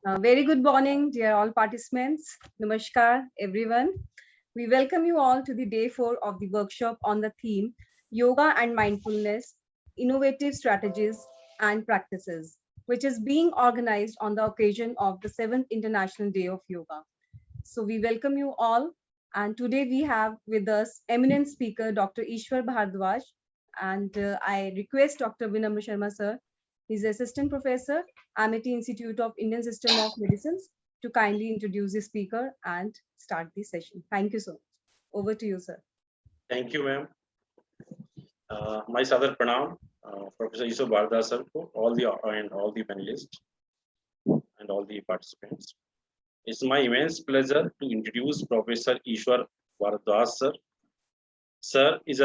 Very good morning, dear all participants. Namaskar, everyone. We welcome you all to the day 4 of the workshop on the theme Yoga and Mindfulness, Innovative Strategies and Practices, which is being organized on the occasion of the 7th International Day of Yoga. So we welcome you all. And today we have with us eminent speaker, Dr. Ishwar Bhardwaj. And I request Dr. Vinamra Sharma, sir, he's assistant professor, Amity Institute of Indian System of Medicines, to kindly introduce the speaker and start the session. Thank you so much. Over to you, sir. Thank you, ma'am. My Sadar Pranam, Professor Ishwar Bhardwaj sir, all the panelists and all the participants. It's my immense pleasure to introduce Professor Ishwar Bhardwaj sir. Sir is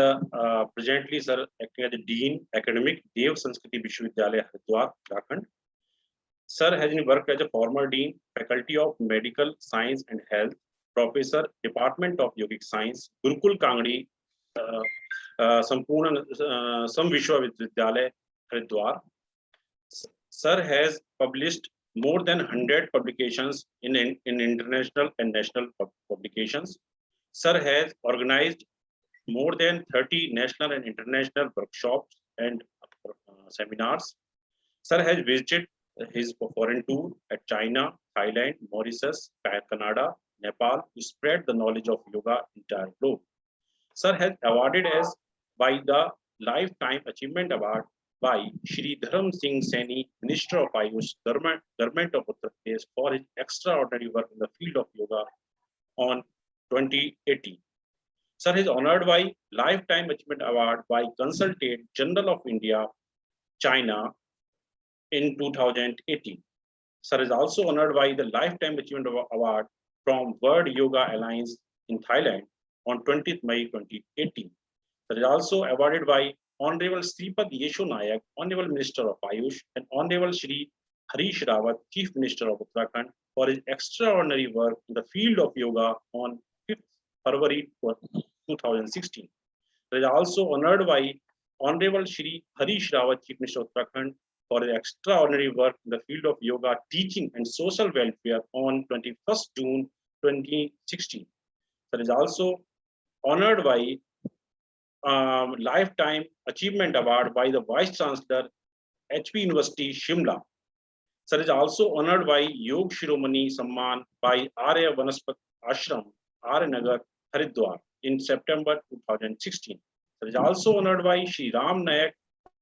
presently sir acting as the Dean Academic Dev Sanskriti Vishwavidyalaya Haridwar, Uttarakhand. Sir has worked as a former Dean, Faculty of Medical Science and Health, Professor, Department of Yogic Science, Gurukul Kangdi, Sampurna Samvishwavidyalaya Haridwar. Sir has published more than 100 publications in international and national publications. Sir has organized more than 30 national and international workshops and seminars. Sir has visited his foreign tour at China, Thailand, Mauritius, Canada, Nepal to spread the knowledge of yoga entire globe. Sir has awarded as by the Lifetime Achievement Award by Shri Dharam Singh Saini, Minister of Ayush, Government of Uttar Pradesh, for his extraordinary work in the field of yoga on 2018. Sir is honored by Lifetime Achievement Award by Consulate General of India, China in 2018. Sir is also honored by the Lifetime Achievement Award from World Yoga Alliance in Thailand on 20th May 2018. Sir is also awarded by Honorable Sripad Yesho Nayak, Honorable Minister of Ayush, and Honorable Shri Harish Rawat, Chief Minister of Uttarakhand, for his extraordinary work in the field of yoga on 5th February 2016. Sir is also honored by Honorable Shri Harish Rawat, Chief Minister of Uttarakhand, for his extraordinary work in the field of yoga teaching and social welfare on 21st June 2016. Sir is also honored by Lifetime Achievement Award by the Vice Chancellor, HP University, Shimla. Sir is also honored by Yog Shiromani Samman by Arya Vanaspat Ashram, Arya Nagar, Haridwar in September 2016. Sir is also honored by Shri Ram Nayak,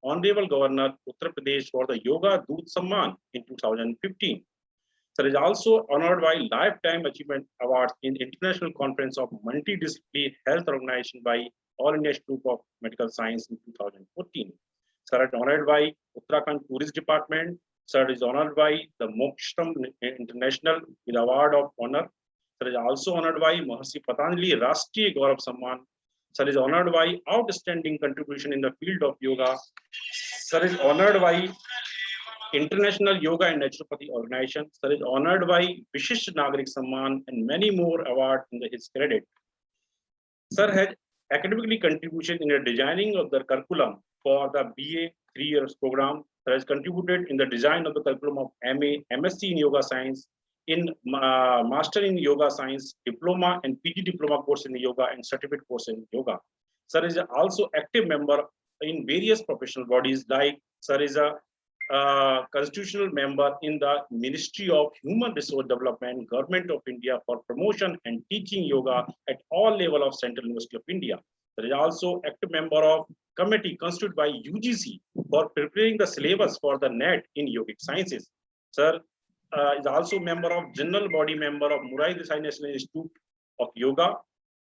Honorable Governor, Uttar Pradesh, for the Yoga Doot Samman in 2015. Sir is also honored by Lifetime Achievement Awards in International Conference of Multidisciplinary Health Organization by All India Institute of Medical Science in 2014. Sir is honored by Uttarakhand Tourism Department. Sir is honored by the Moksham International with Award of Honor. Sir is also honored by Mahasi Patanjali Rashtriya Gaurav Samman. Sir is honored by outstanding contribution in the field of yoga. Sir is honored by International Yoga and Naturopathy Organization. Sir is honored by Vishisht Nagarik Samman and many more awards in his credit. Sir has academically contribution in the designing of the curriculum for the BA 3 years program. Sir has contributed in the design of the curriculum of MA, MSc in Yoga Science, in Master in Yoga Science, Diploma and PG Diploma course in Yoga and Certificate course in Yoga. Sir is also active member in various professional bodies, like Sir is a constitutional member in the Ministry of Human Resource Development, Government of India, for promotion and teaching yoga at all levels of Central University of India. There is also active member of committee constituted by UGC for preparing the syllabus for the NET in yogic sciences. Sir is also member of general body member of Murai Desai National Institute of Yoga,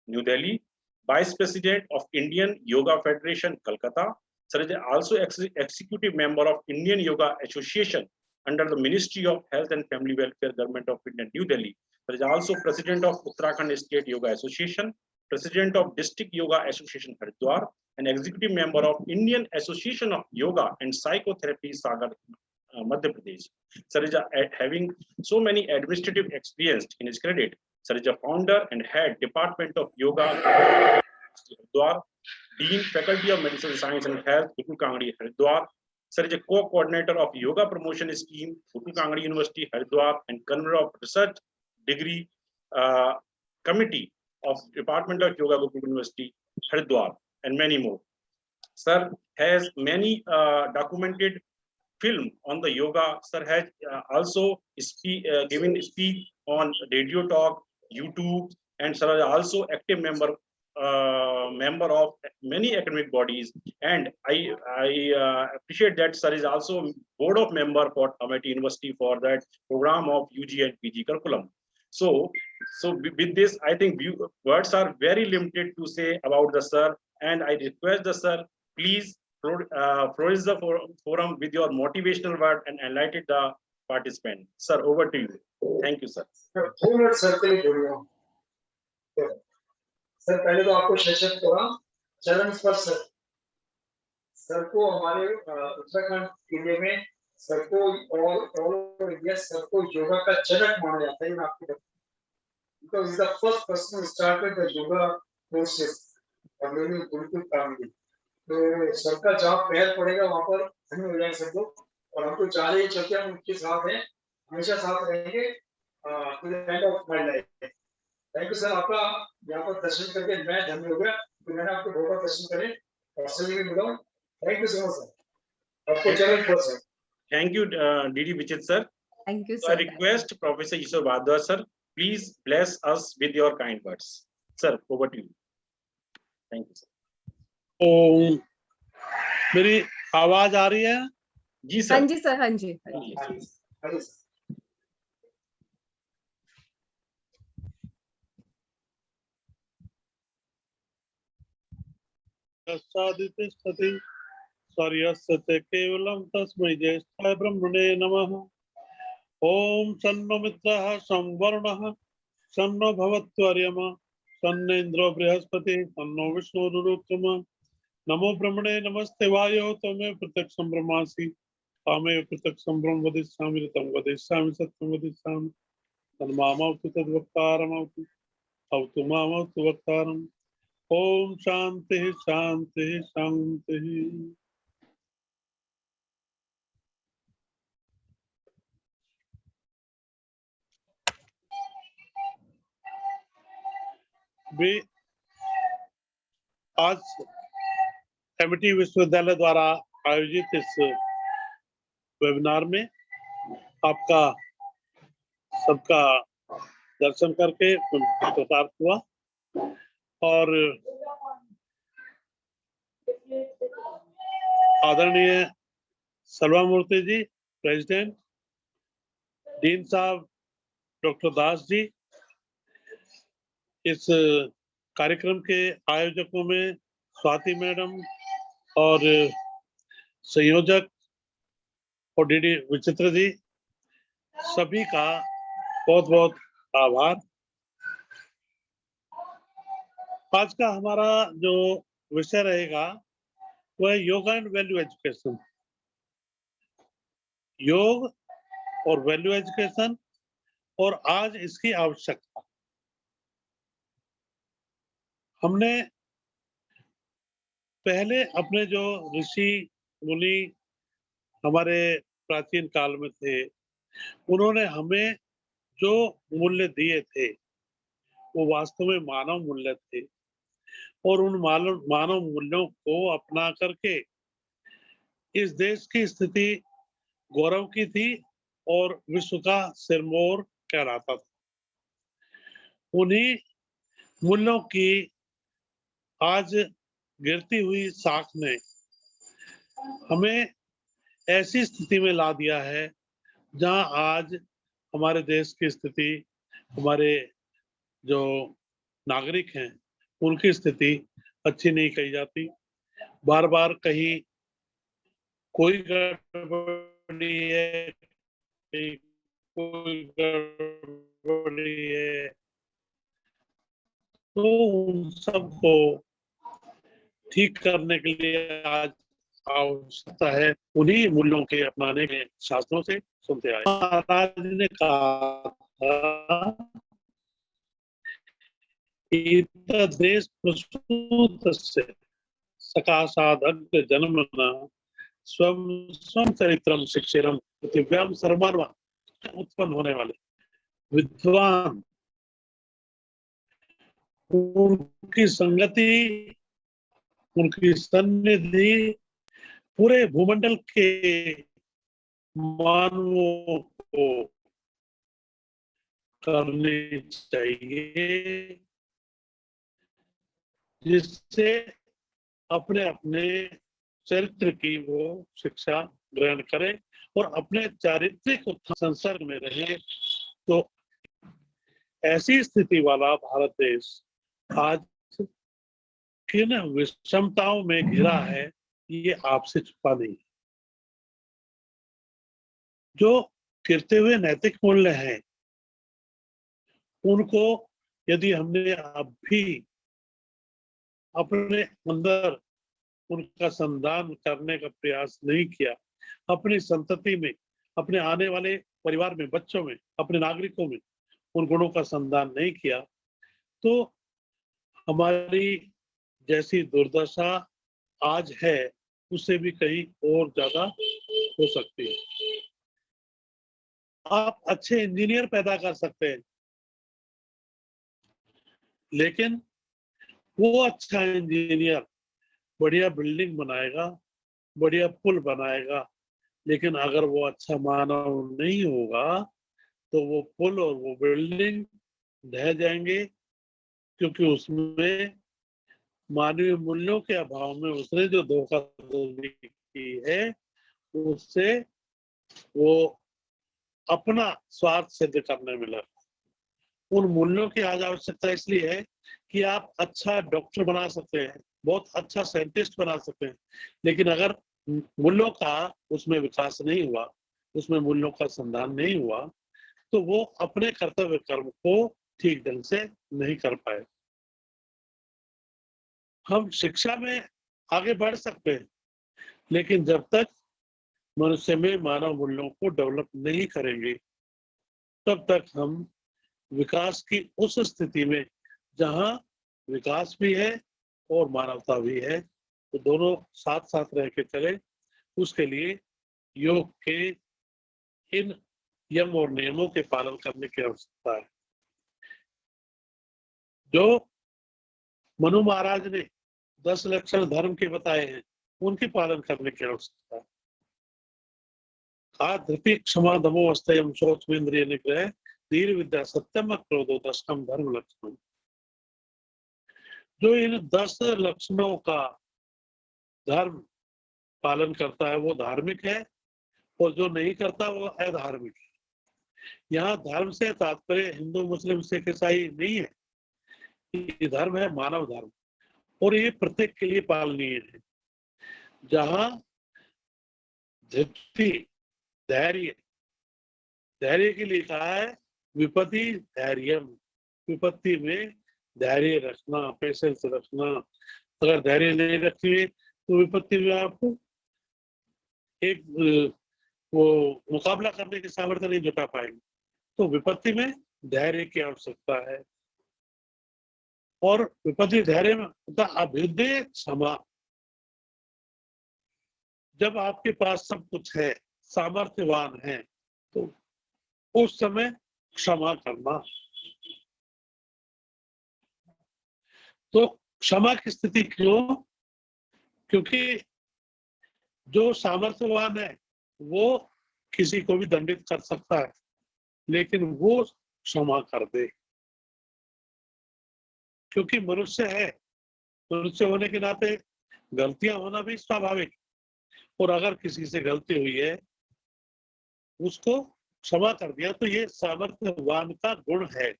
New Delhi, Vice President of Indian Yoga Federation, Calcutta. Sir is also executive member of Indian Yoga Association under the Ministry of Health and Family Welfare, Government of India, New Delhi. Sir is also president of Uttarakhand State Yoga Association, president of District Yoga Association, Haridwar, and executive member of Indian Association of Yoga and Psychotherapy, Sagar, Madhya Pradesh. Sir is having so many administrative experience in his credit. Sir is a founder and head Department of Yoga, Haridwar, Dean, Faculty of Medicine, Science and Health, Gurukul Kangdi, Haridwar. Sir is a co-coordinator of Yoga Promotion Scheme, Bhutu Kangri University, Haridwar, and convener of Research Degree Committee of Department of Yoga, Bhutu University, Haridwar, and many more. Sir has many documented film on the yoga. Sir has also given speech on radio talk, YouTube, and sir is also active member of many academic bodies. And I appreciate that sir is also board of member for Amity University for that program of UG and PG curriculum. So with this, I think words are very limited to say about the sir, and I request the sir, please flourish the forum with your motivational word and enlighten the participant. Sir, over to you. Thank you, sir. Sir पहले तो आपको session करा चरण स्पर्श sir को हमारे उत्तराखंड जिले में सर को और इंडिया सर को योगा का जनक माना जाता है। आपको because he's the first person who started the yoga courses और मेरी गुरुकुल फैमिली। तो सर का जहाँ पैर पड़ेगा वहाँ पर धन्य हो जाएंगे सब लोग, और हमको चाह रहे हैं हम उनके साथ हैं, हमेशा साथ रहेंगे to the end of my life। Thank you sir, आपका यहाँ पर दर्शन करके मैं धन्य हो गया कि मैंने आपको बहुत दर्शन करे और सभी भी मिला। Thank you so much sir, आपको चरण स्पर्श sir. Thank you, DD Vichit sir. Thank you, So sir. I request Professor Ishwar Bhardwaj sir, please bless us with your kind words. Sir, over to you. Thank you, sir. मेरी आवाज आ रही है? जी sir. हाँ जी sir, हाँ जी। तिष्ठति सूर्यस्य केवलं तस्मै ज्येष्ठाय ब्रह्मणे नमः। ओम सन्नो मित्रः संवरुणः सन्नो भवत्वर्यमा सन्नो इंद्रो बृहस्पति सन्नो विष्णुरुक्रमः। नमो ब्रह्मणे नमस्ते वायो त्वमेव प्रत्यक्षं ब्रह्मासि त्वमेव प्रत्यक्षं ब्रह्म वदिष्यामि ऋतं वदिष्यामि सत्यं वदिष्यामि तन्मामवतु तद्वक्तारमवतु अवतु मामवतु वक्तारम्। ओम शांति शांति शांति। भी आज एमिटी विश्वविद्यालय द्वारा आयोजित इस वेबिनार में आपका सबका दर्शन करके प्रसाद हुआ, और आदरणीय सलवा मूर्ति जी प्रेसिडेंट, डीन साहब डॉक्टर दास जी, इस कार्यक्रम के आयोजकों में स्वाति मैडम और संयोजक और डीडी विचित्र जी, सभी का बहुत बहुत आभार। आज का हमारा जो विषय रहेगा वह है योगा एंड वैल्यू एजुकेशन। योग और वैल्यू एजुकेशन और आज इसकी आवश्यकता। हमने पहले अपने जो ऋषि मुनि हमारे प्राचीन काल में थे, उन्होंने हमें जो मूल्य दिए थे वो वास्तव में मानव मूल्य थे, और उन मानव मूल्यों को अपना करके इस देश की स्थिति गौरव की थी और विश्व का सिरमौर कहलाता था। उन्हीं मूल्यों की आज गिरती हुई साख ने हमें ऐसी स्थिति में ला दिया है जहां आज हमारे देश की स्थिति, हमारे जो नागरिक हैं उनकी स्थिति अच्छी नहीं कही जाती। बार बार कहीं कोई गड़बड़ी है, कहीं कोई गड़बड़ी है, तो उन सबको ठीक करने के लिए आज आवश्यकता है उन्हीं मूल्यों के अपनाने के शास्त्रों से सुनते आए। महाराज ने कहा था देश प्रसूत से सकाशाद जन्मना स्वम स्वम चरित्रम शिक्षिरम पृथिव्याम सर्वमानवा, उत्पन्न होने वाले विद्वान, उनकी संगति, उनकी सन्निधि पूरे भूमंडल के मानवों को करनी चाहिए, जिससे अपने अपने चरित्र की वो शिक्षा ग्रहण करें और अपने चारित्रिक संसर्ग में रहे। तो ऐसी स्थिति वाला भारत देश आज किन विषमताओं में घिरा है, ये आपसे छुपा नहीं। जो गिरते हुए नैतिक मूल्य हैं, उनको यदि हमने अब भी अपने अंदर उनका संधान करने का प्रयास नहीं किया, अपनी संतति में, अपने आने वाले परिवार में, बच्चों में, अपने नागरिकों में उन गुणों का संधान नहीं किया, तो हमारी जैसी दुर्दशा आज है उससे भी कहीं और ज्यादा हो सकती है। आप अच्छे इंजीनियर पैदा कर सकते हैं, लेकिन वो अच्छा इंजीनियर बढ़िया बिल्डिंग बनाएगा, बढ़िया पुल बनाएगा, लेकिन अगर वो अच्छा मानव नहीं होगा तो वो पुल और वो बिल्डिंग ढह जाएंगे, क्योंकि उसमें मानवीय मूल्यों के अभाव में उसने जो धोखाधड़ी की है, उससे वो अपना स्वार्थ सिद्ध करने में लगा। उन मूल्यों की आज आवश्यकता इसलिए है कि आप अच्छा डॉक्टर बना सकते हैं, बहुत अच्छा साइंटिस्ट बना सकते हैं, लेकिन अगर मूल्यों का उसमें विकास नहीं हुआ, उसमें मूल्यों का संधान नहीं हुआ, तो वो अपने कर्तव्य कर्म को ठीक ढंग से नहीं कर पाए। हम शिक्षा में आगे बढ़ सकते हैं, लेकिन जब तक मनुष्य में मानव मूल्यों को डेवलप नहीं करेंगे, तब तक हम विकास की उस स्थिति में जहां विकास भी है और मानवता भी है, तो दोनों साथ साथ रह के चले, उसके लिए योग के इन यम और नियमों के पालन करने की आवश्यकता है। जो मनु महाराज ने 10 लक्षण धर्म के बताए हैं, उनके पालन करने की आवश्यकता है। धृति क्षमा दमो अस्तयम शौचमेन्द्रिय निग्रह धीर विद्या सत्यम क्रोधो दशकम धर्म लक्षण। जो इन 10 लक्षणों का धर्म पालन करता है वो धार्मिक है, और जो नहीं करता वो अधार्मिक है। यहाँ धर्म से तात्पर्य हिंदू मुस्लिम सिख ईसाई नहीं है, ये धर्म है मानव धर्म, और ये प्रत्येक के लिए पालनीय है। जहाँ धृति धैर्य, धैर्य के लिए कहा है विपत्ति धैर्यम, विपत्ति में धैर्य रखना, पेशेंस रखना। अगर धैर्य नहीं रखिए तो विपत्ति में आप एक वो मुकाबला करने की सामर्थ्य नहीं जुटा पाएंगे। तो विपत्ति में धैर्य की आवश्यकता है, और विपत्ति धैर्य में होता अभ्युदय क्षमा। जब आपके पास सब कुछ है, सामर्थ्यवान है, तो उस समय क्षमा करना। तो क्षमा की स्थिति क्यों? क्योंकि जो सामर्थ्यवान है वो किसी को भी दंडित कर सकता है, लेकिन वो क्षमा कर दे, क्योंकि मनुष्य है, मनुष्य होने के नाते गलतियां होना भी स्वाभाविक। और अगर किसी से गलती हुई है, उसको क्षमा कर दिया, तो ये सामर्थ्यवान का गुण है।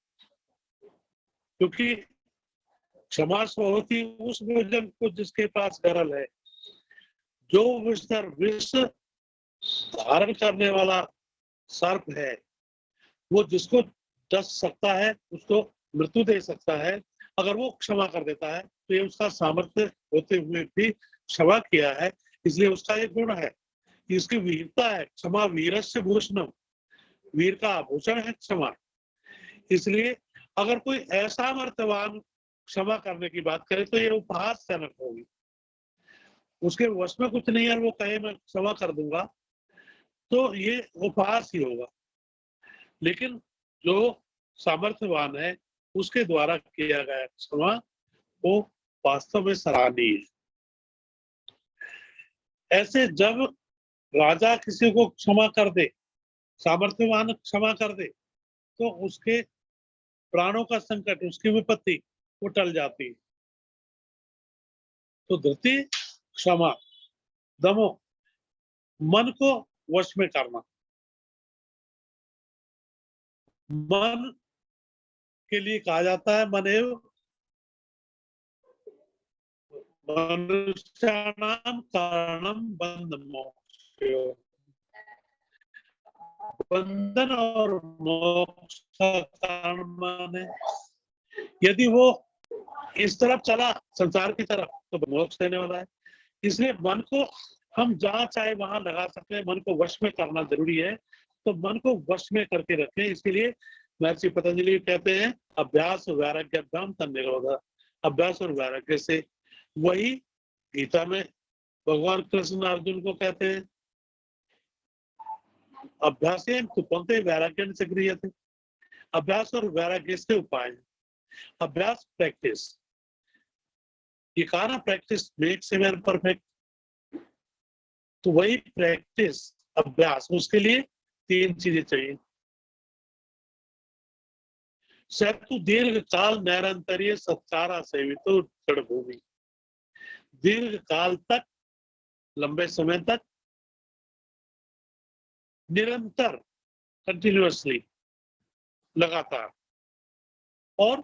क्योंकि क्षमा स्वभावती उस भोजन को जिसके पास गरल है। जो विष धारण करने वाला सर्प है, वो जिसको डस सकता है, उसको मृत्यु दे सकता है, अगर वो क्षमा कर देता है तो ये उसका सामर्थ्य होते हुए भी क्षमा किया है, इसलिए उसका एक गुण है, इसकी वीरता है। क्षमा वीरस्य भूषणम, वीर का आभूषण है क्षमा। इसलिए अगर कोई असामर्थ्यवान क्षमा करने की बात करे तो ये उपहासजनक होगी। उसके वश में कुछ नहीं है, वो कहे मैं क्षमा कर दूंगा, तो ये उपहास ही होगा। लेकिन जो सामर्थ्यवान है उसके द्वारा किया गया क्षमा वो वास्तव में सराहनीय है। ऐसे जब राजा किसी को क्षमा कर दे, सामर्थ्यवान क्षमा कर दे, तो उसके प्राणों का संकट, उसकी विपत्ति वो टल जाती है। तो धृति, क्षमा, दमो, मन को वश में करना। मन के लिए कहा जाता है मनेव मनुष्याणाम कारणम बंध मोक्षयो। बंधन और मोक्ष का कारण मन है। यदि वो इस तरफ चला, संसार की तरफ, तो मोक्ष देने वाला है। इसलिए मन को हम जहाँ चाहे वहां लगा सकते हैं। मन को वश में करना जरूरी है, तो मन को वश में करके रखें। इसके लिए महर्षि पतंजलि कहते हैं अभ्यास वैराग्याभ्याम तन्निरोध। अभ्यास और वैराग्य से, वही गीता में भगवान कृष्ण अर्जुन को कहते हैं अभ्यास कुपंते वैराग्य से गृह्यते। अभ्यास और वैराग्य से उपाय। अभ्यास प्रैक्टिस, ये कहा ना practice makes a man perfect. तो वही प्रैक्टिस अभ्यास, उसके लिए 3 चीजें चाहिए। सेतु दीर्घ काल नैरंतर्य सत्कारा सेवितो जड़ भूमि। दीर्घ काल तक, लंबे समय तक, निरंतर, कंटिन्यूअसली, लगातार और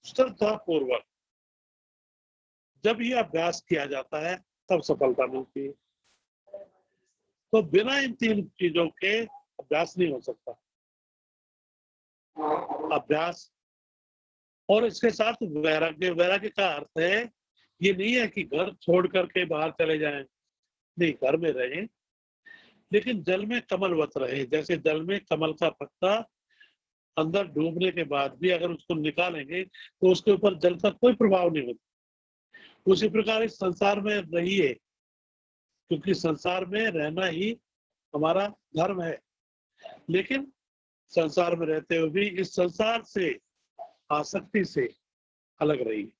श्रद्धा पूर्वक जब ये अभ्यास किया जाता है तब सफलता मिलती है। तो बिना इन 3 चीजों के अभ्यास नहीं हो सकता। अभ्यास और इसके साथ वैराग्य। वैराग्य का अर्थ है ये नहीं है कि घर छोड़ करके बाहर चले जाएं, नहीं, घर में रहें लेकिन जल में कमलवत रहे। जैसे जल में कमल का पत्ता अंदर डूबने के बाद भी अगर उसको निकालेंगे तो उसके ऊपर जल का कोई प्रभाव नहीं होता, उसी प्रकार इस संसार में रहिए, क्योंकि संसार में रहना ही हमारा धर्म है। लेकिन संसार में रहते हुए भी इस संसार से, आसक्ति से अलग रहिए।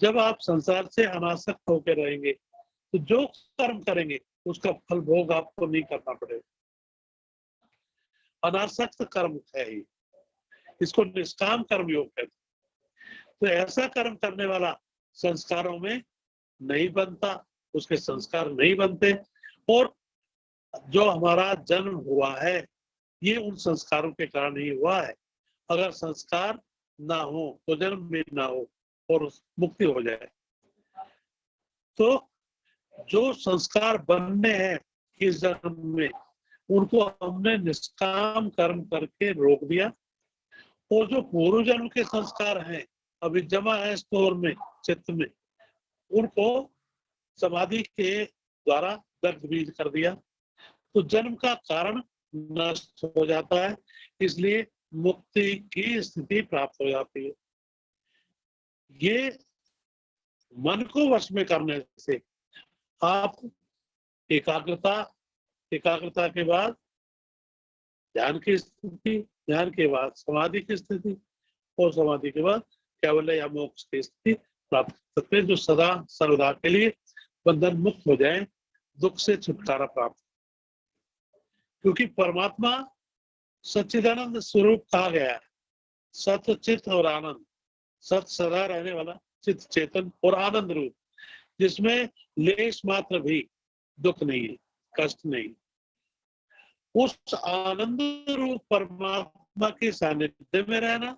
जब आप संसार से अनासक्त होकर रहेंगे तो जो कर्म करेंगे उसका फल भोग आपको नहीं करना पड़ेगा। अनासक्त कर्म है ही, इसको निष्काम कर्म योग कहते हैं। तो ऐसा कर्म करने वाला संस्कारों में नहीं बनता, उसके संस्कार नहीं बनते। और जो हमारा जन्म हुआ है ये उन संस्कारों के कारण ही हुआ है। अगर संस्कार ना हो तो जन्म भी ना हो और मुक्ति हो जाए। तो जो संस्कार बनने हैं इस जन्म में, उनको हमने निष्काम कर्म करके रोक दिया। और जो पूर्व जन्म के संस्कार हैं अभी जमा है स्टोर में, चित्त में, उनको समाधि के द्वारा दग्ध बीज कर दिया। तो जन्म का कारण नष्ट हो जाता है, इसलिए मुक्ति की स्थिति प्राप्त हो जाती है। ये मन को वश में करने से आप एकाग्रता के बाद ध्यान की स्थिति, ध्यान के बाद समाधि की स्थिति और समाधि के बाद कैवल्य या मोक्ष की स्थिति प्राप्त कर सकते हैं, जो सदा सर्वदा के लिए बंधन मुक्त हो जाए, दुख से छुटकारा प्राप्त। क्योंकि परमात्मा सच्चिदानंद स्वरूप कहा गया है। सत, चित और आनंद। सत सदा रहने वाला, चित चेतन और आनंद रूप, जिसमें लेश मात्र भी दुख नहीं है, कष्ट नहीं। उस आनंद रूप परमात्मा के सानिध्य में रहना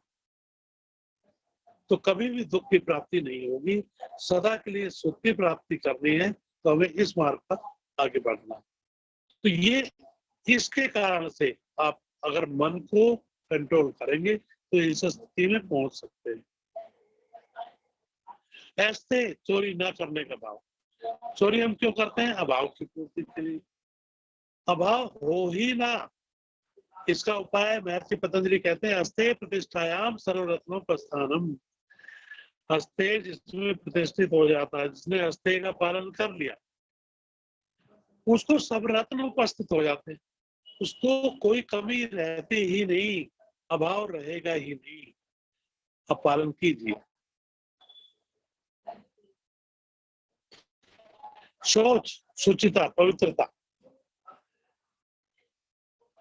तो कभी भी दुख की प्राप्ति नहीं होगी। सदा के लिए सुख की प्राप्ति करनी है तो हमें इस मार्ग पर आगे बढ़ना। तो ये इसके कारण से आप अगर मन को कंट्रोल करेंगे तो इस स्थिति में पहुंच सकते हैं। ऐसे चोरी ना करने का भाव। चोरी हम क्यों करते हैं? अभाव की पूर्ति के लिए। अभाव हो ही ना, इसका उपाय महर्षि पतंजलि कहते हैं अस्ते प्रतिष्ठायाम सर्वरत्नों प्रस्थानम। अस्तेय जिसमें प्रतिष्ठित हो जाता है, जिसने अस्तेय का पालन कर लिया, उसको सब रत्न उपस्थित हो जाते हैं, उसको कोई कमी रहती ही नहीं, अभाव रहेगा ही नहीं। आप पालन कीजिए। शौच, शुचिता, पवित्रता।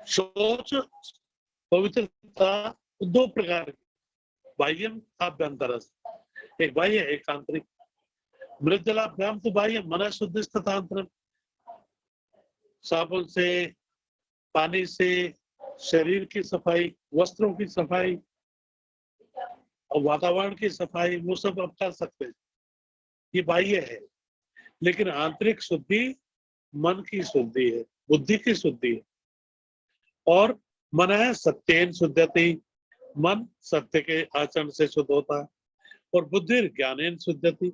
शौच, पवित्रता दो प्रकार की, बाह्यम आभ्यंतरस, एक बाह्य एक आंतरिक। मृदजलाभ्याम तो बाह्य, मन शुद्धिस्तथांतरम, साबुन से, पानी से शरीर की सफाई, वस्त्रों की सफाई और वातावरण की सफाई, वो सब आप कर सकते हैं, ये बाह्य है। लेकिन आंतरिक शुद्धि मन की शुद्धि है, बुद्धि की शुद्धि है। और मन है सत्येन शुद्धति, मन सत्य के आचरण से शुद्ध होता है। और बुद्धि ज्ञानेन शुद्धति,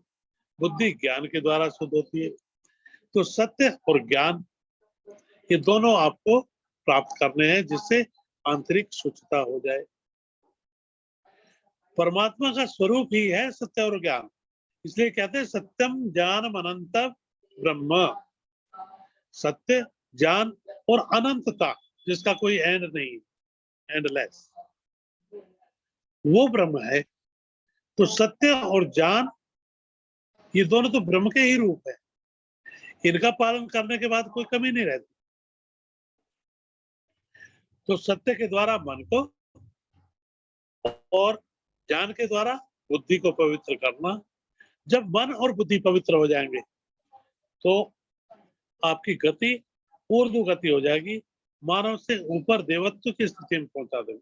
बुद्धि ज्ञान के द्वारा शुद्ध होती है। तो सत्य और ज्ञान ये दोनों आपको प्राप्त करने हैं, जिससे आंतरिक शुद्धता हो जाए। परमात्मा का स्वरूप ही है सत्य और ज्ञान, इसलिए कहते हैं सत्यम ज्ञानम अनंतम ब्रह्म। सत्य, ज्ञान और अनंतता, जिसका कोई एंड नहीं, एंडलेस, वो ब्रह्म है। तो सत्य और ज्ञान ये दोनों तो ब्रह्म के ही रूप है, इनका पालन करने के बाद कोई कमी नहीं रहती। तो सत्य के द्वारा मन को और ज्ञान के द्वारा बुद्धि को पवित्र करना। जब मन और बुद्धि पवित्र हो जाएंगे तो आपकी गति ऊर्ध्व गति हो जाएगी, मानव से ऊपर देवत्व की स्थिति में पहुंचा देंगे।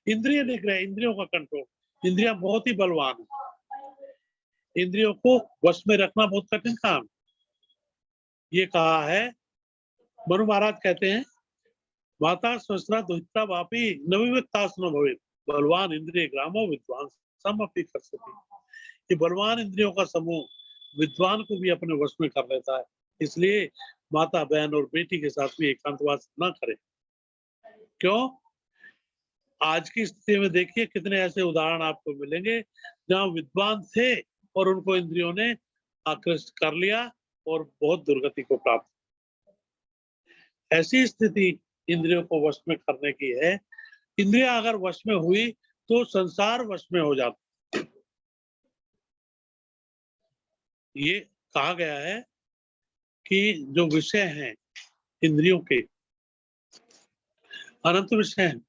इंद्रिय निग्रह, इंद्रियों का कंट्रोल, इंद्रियां बहुत ही बलवान है, इंद्रियों को वश में रखना बहुत कठिन काम। ये कहा है, मनु महाराज कहते हैं, माता स्वस्रा दुहित्रा वापी नविविक्तासनो भवे, बलवान इंद्रिय ग्रामो विद्वान समअपि कर्षति। ये बलवान इंद्रियों का समूह विद्वान को भी अपने वश में कर लेता है। इसलिए माता, बहन और बेटी के साथ भी एकांतवास न करें। क्यों? आज की स्थिति में देखिए कितने ऐसे उदाहरण आपको मिलेंगे जहां विद्वान थे और उनको इंद्रियों ने आकृष्ट कर लिया और बहुत दुर्गति को प्राप्त। ऐसी स्थिति इंद्रियों को वश में करने की है। इंद्रियां अगर वश में हुई तो संसार वश में हो जाता। ये कहा गया है कि जो विषय हैं इंद्रियों के, अनंत विषय हैं,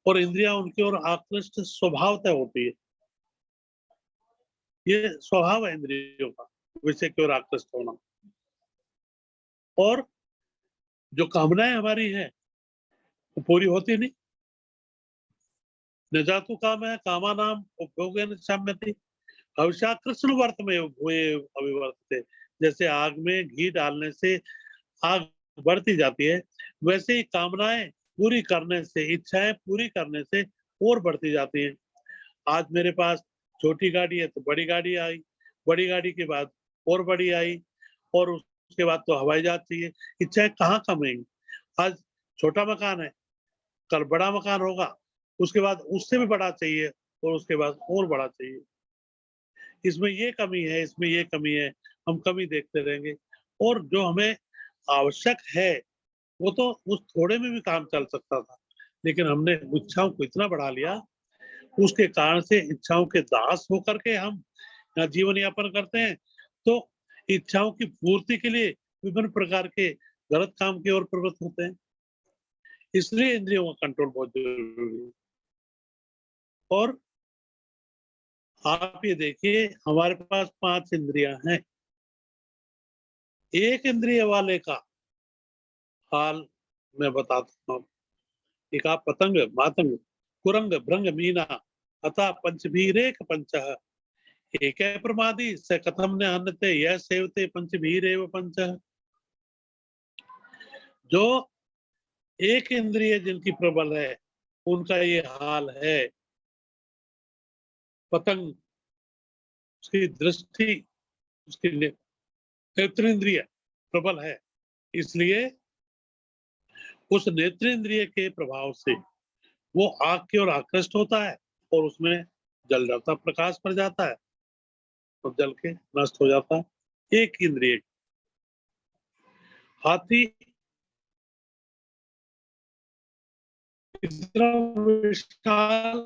और इंद्रियां उनकी ओर आकृष्ट स्वभावतः होती है। ये स्वभाव है इंद्रियों का, विषय की ओर आकृष्ट होना। और जो कामनाएं हमारी है वो पूरी होती नहीं। न जातु काम है कामा नाम उपभोगेन शाम्यति, हविषा कृष्ण वर्त में भूये अविवर्तते। जैसे आग में घी डालने से आग बढ़ती जाती है, वैसे ही कामनाएं पूरी करने से, इच्छाएं पूरी करने से और बढ़ती जाती हैं। आज मेरे पास छोटी गाड़ी है तो बड़ी गाड़ी आई, बड़ी गाड़ी के बाद और बड़ी आई, और उसके बाद तो हवाई जहाज चाहिए। इच्छाएं कहाँ कम होंगी? आज छोटा मकान है, कल बड़ा मकान होगा, उसके बाद उससे भी बड़ा चाहिए, और उसके बाद और बड़ा चाहिए। इसमें ये कमी है, इसमें ये कमी है, हम कमी देखते रहेंगे। और जो हमें आवश्यक है वो तो उस थोड़े में भी काम चल सकता था, लेकिन हमने इच्छाओं को इतना बढ़ा लिया, उसके कारण से इच्छाओं के दास होकर के हम जीवन यापन करते हैं। तो इच्छाओं की पूर्ति के लिए विभिन्न प्रकार के गलत काम की ओर प्रवृत्त होते हैं। इसलिए इंद्रियों का कंट्रोल बहुत जरूरी है। और आप ये देखिए, हमारे पास 5 इंद्रियां हैं। एक इंद्रिय वाले का हाल मैं बताता हूँ। एक आप पतंग, मातंग, कुरंग, भृंग, मीना, अतः पंचभीरेक पंचः, एक प्रमादी स कथम न हन्यते यह सेवते पंचभीरेव पंचः। जो एक इंद्रिय जिनकी प्रबल है उनका ये हाल है। पतंग, उसकी दृष्टि, उसकी नेत्रेंद्रिय प्रबल है, इसलिए उस नेत्रेंद्रिय के प्रभाव से वो आग की ओर आकृष्ट होता है और उसमें जल जाता, प्रकाश पड़ जाता है और जल के नष्ट हो जाता है। एक इंद्रिय हाथी इतना विशाल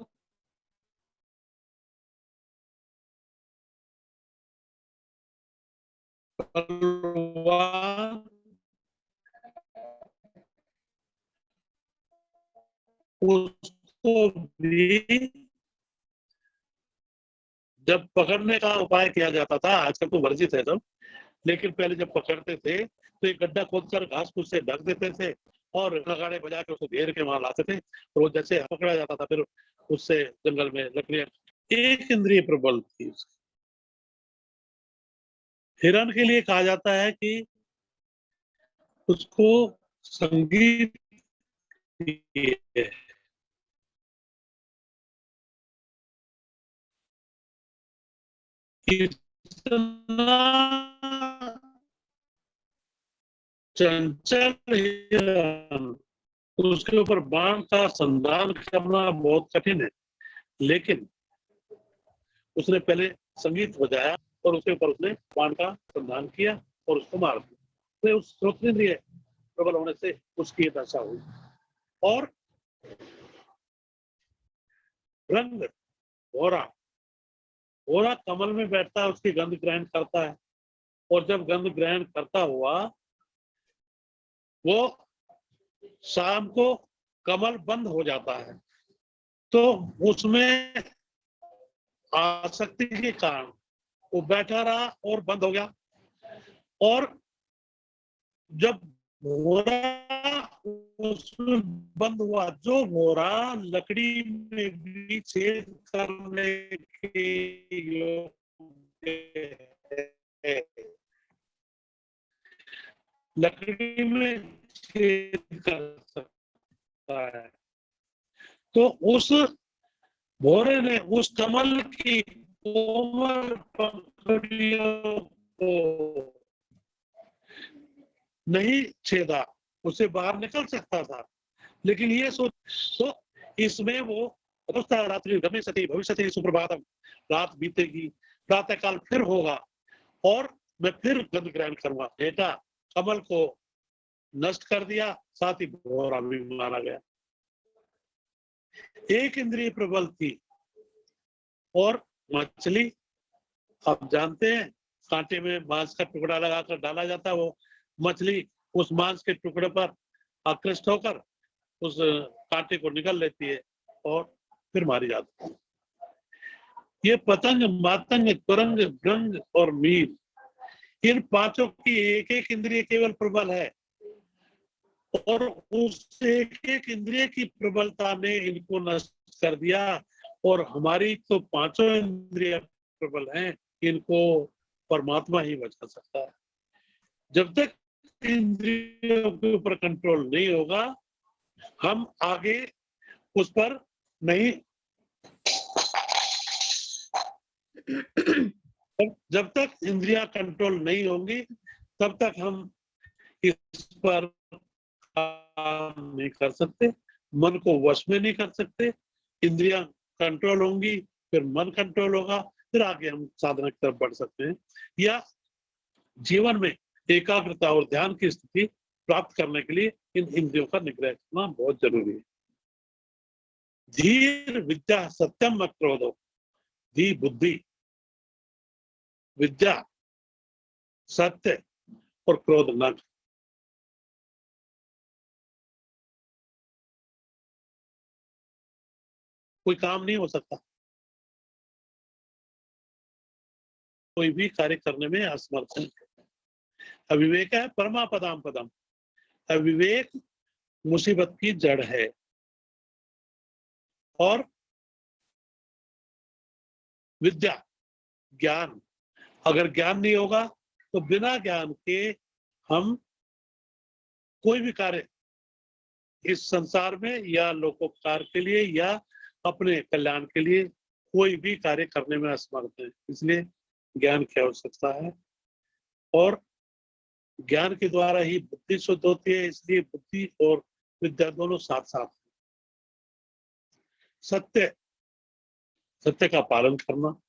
बलवान, उसको भी जब पकड़ने का उपाय किया जाता था, आजकल तो वर्जित है सब, लेकिन पहले जब पकड़ते थे तो एक गड्ढा खोदकर घास फूस से ढक देते थे और नगाड़े बजा के उसको घेर के वहां लाते थे और वो जैसे पकड़ा जाता था फिर उससे जंगल में लकड़ियां। एक इंद्रिय प्रबल थी उसकी। हिरण के लिए कहा जाता है कि उसको संगीत इतना चंचल हिरण, उसके ऊपर बाण का संधान करना बहुत कठिन है, लेकिन उसने पहले संगीत बजाया और उसके ऊपर उसने बाण का संधान किया और उसको मार दिया। तो उस श्रोतेंद्रिय प्रबल होने से उसकी ये दशा हुई। और रंग भौरा, भौरा कमल में बैठता है, उसकी गंध ग्रहण करता है और जब गंध ग्रहण करता हुआ वो शाम को कमल बंद हो जाता है तो उसमें आसक्ति के कारण वो बैठा रहा और बंद हो गया। और जब भौरा उसमें बंद हुआ, जो भौरा लकड़ी में भी छेद करने के योग्य है, लकड़ी में छेद कर सकता है, तो उस भौरे ने उस कमल की कोमल पंखुड़ियों को नहीं छेदा, उसे बाहर निकल सकता था, लेकिन ये सोच तो इसमें वो सोचता रात्रि गमिष्यति भविष्यति सुप्रभातम, रात बीतेगी प्रातः काल फिर होगा और मैं फिर गंध ग्रहण करूंगा। बेटा कमल को नष्ट कर दिया, साथ ही भौरा भी मारा गया। एक इंद्रिय प्रबल थी। और मछली, आप जानते हैं कांटे में मांस का टुकड़ा लगाकर डाला जाता है, वो मछली उस मांस के टुकड़े पर आकृष्ट होकर उस कांटे को निगल लेती है और फिर मारी जाती है। ये पतंग, मातंग, तुरंग, भृंग और मीन, इन पांचों की एक एक इंद्रिय केवल प्रबल है और उस एक एक इंद्रिय की प्रबलता ने इनको नष्ट कर दिया और हमारी तो पांचों इंद्रिय प्रबल हैं, इनको परमात्मा ही बचा सकता है। जब तक इंद्रियों के ऊपर कंट्रोल नहीं होगा, हम आगे उस पर नहीं, जब तक इंद्रियां कंट्रोल नहीं होंगी तब तक हम इस पर काम नहीं कर सकते, मन को वश में नहीं कर सकते। इंद्रियां कंट्रोल होंगी, फिर मन कंट्रोल होगा, फिर आगे हम साधना की तरफ बढ़ सकते हैं या जीवन में एकाग्रता और ध्यान की स्थिति प्राप्त करने के लिए इन इंद्रियों का निग्रह करना बहुत जरूरी है। धीर विद्या सत्यम मत क्रोधो, धी बुद्धि, विद्या, सत्य और क्रोध न। कोई काम नहीं हो सकता, कोई भी कार्य करने में असमर्थ है। अविवेक है परमा पदाम पदम, अविवेक मुसीबत की जड़ है। और विद्या, ज्ञान, अगर ज्ञान नहीं होगा तो बिना ज्ञान के हम कोई भी कार्य इस संसार में या लोकोपकार के लिए या अपने कल्याण के लिए कोई भी कार्य करने में असमर्थ है। इसलिए ज्ञान की आवश्यकता है और ज्ञान के द्वारा ही बुद्धि शुद्ध होती है, इसलिए बुद्धि और विद्या दोनों साथ साथ सत्य, सत्य का पालन करना।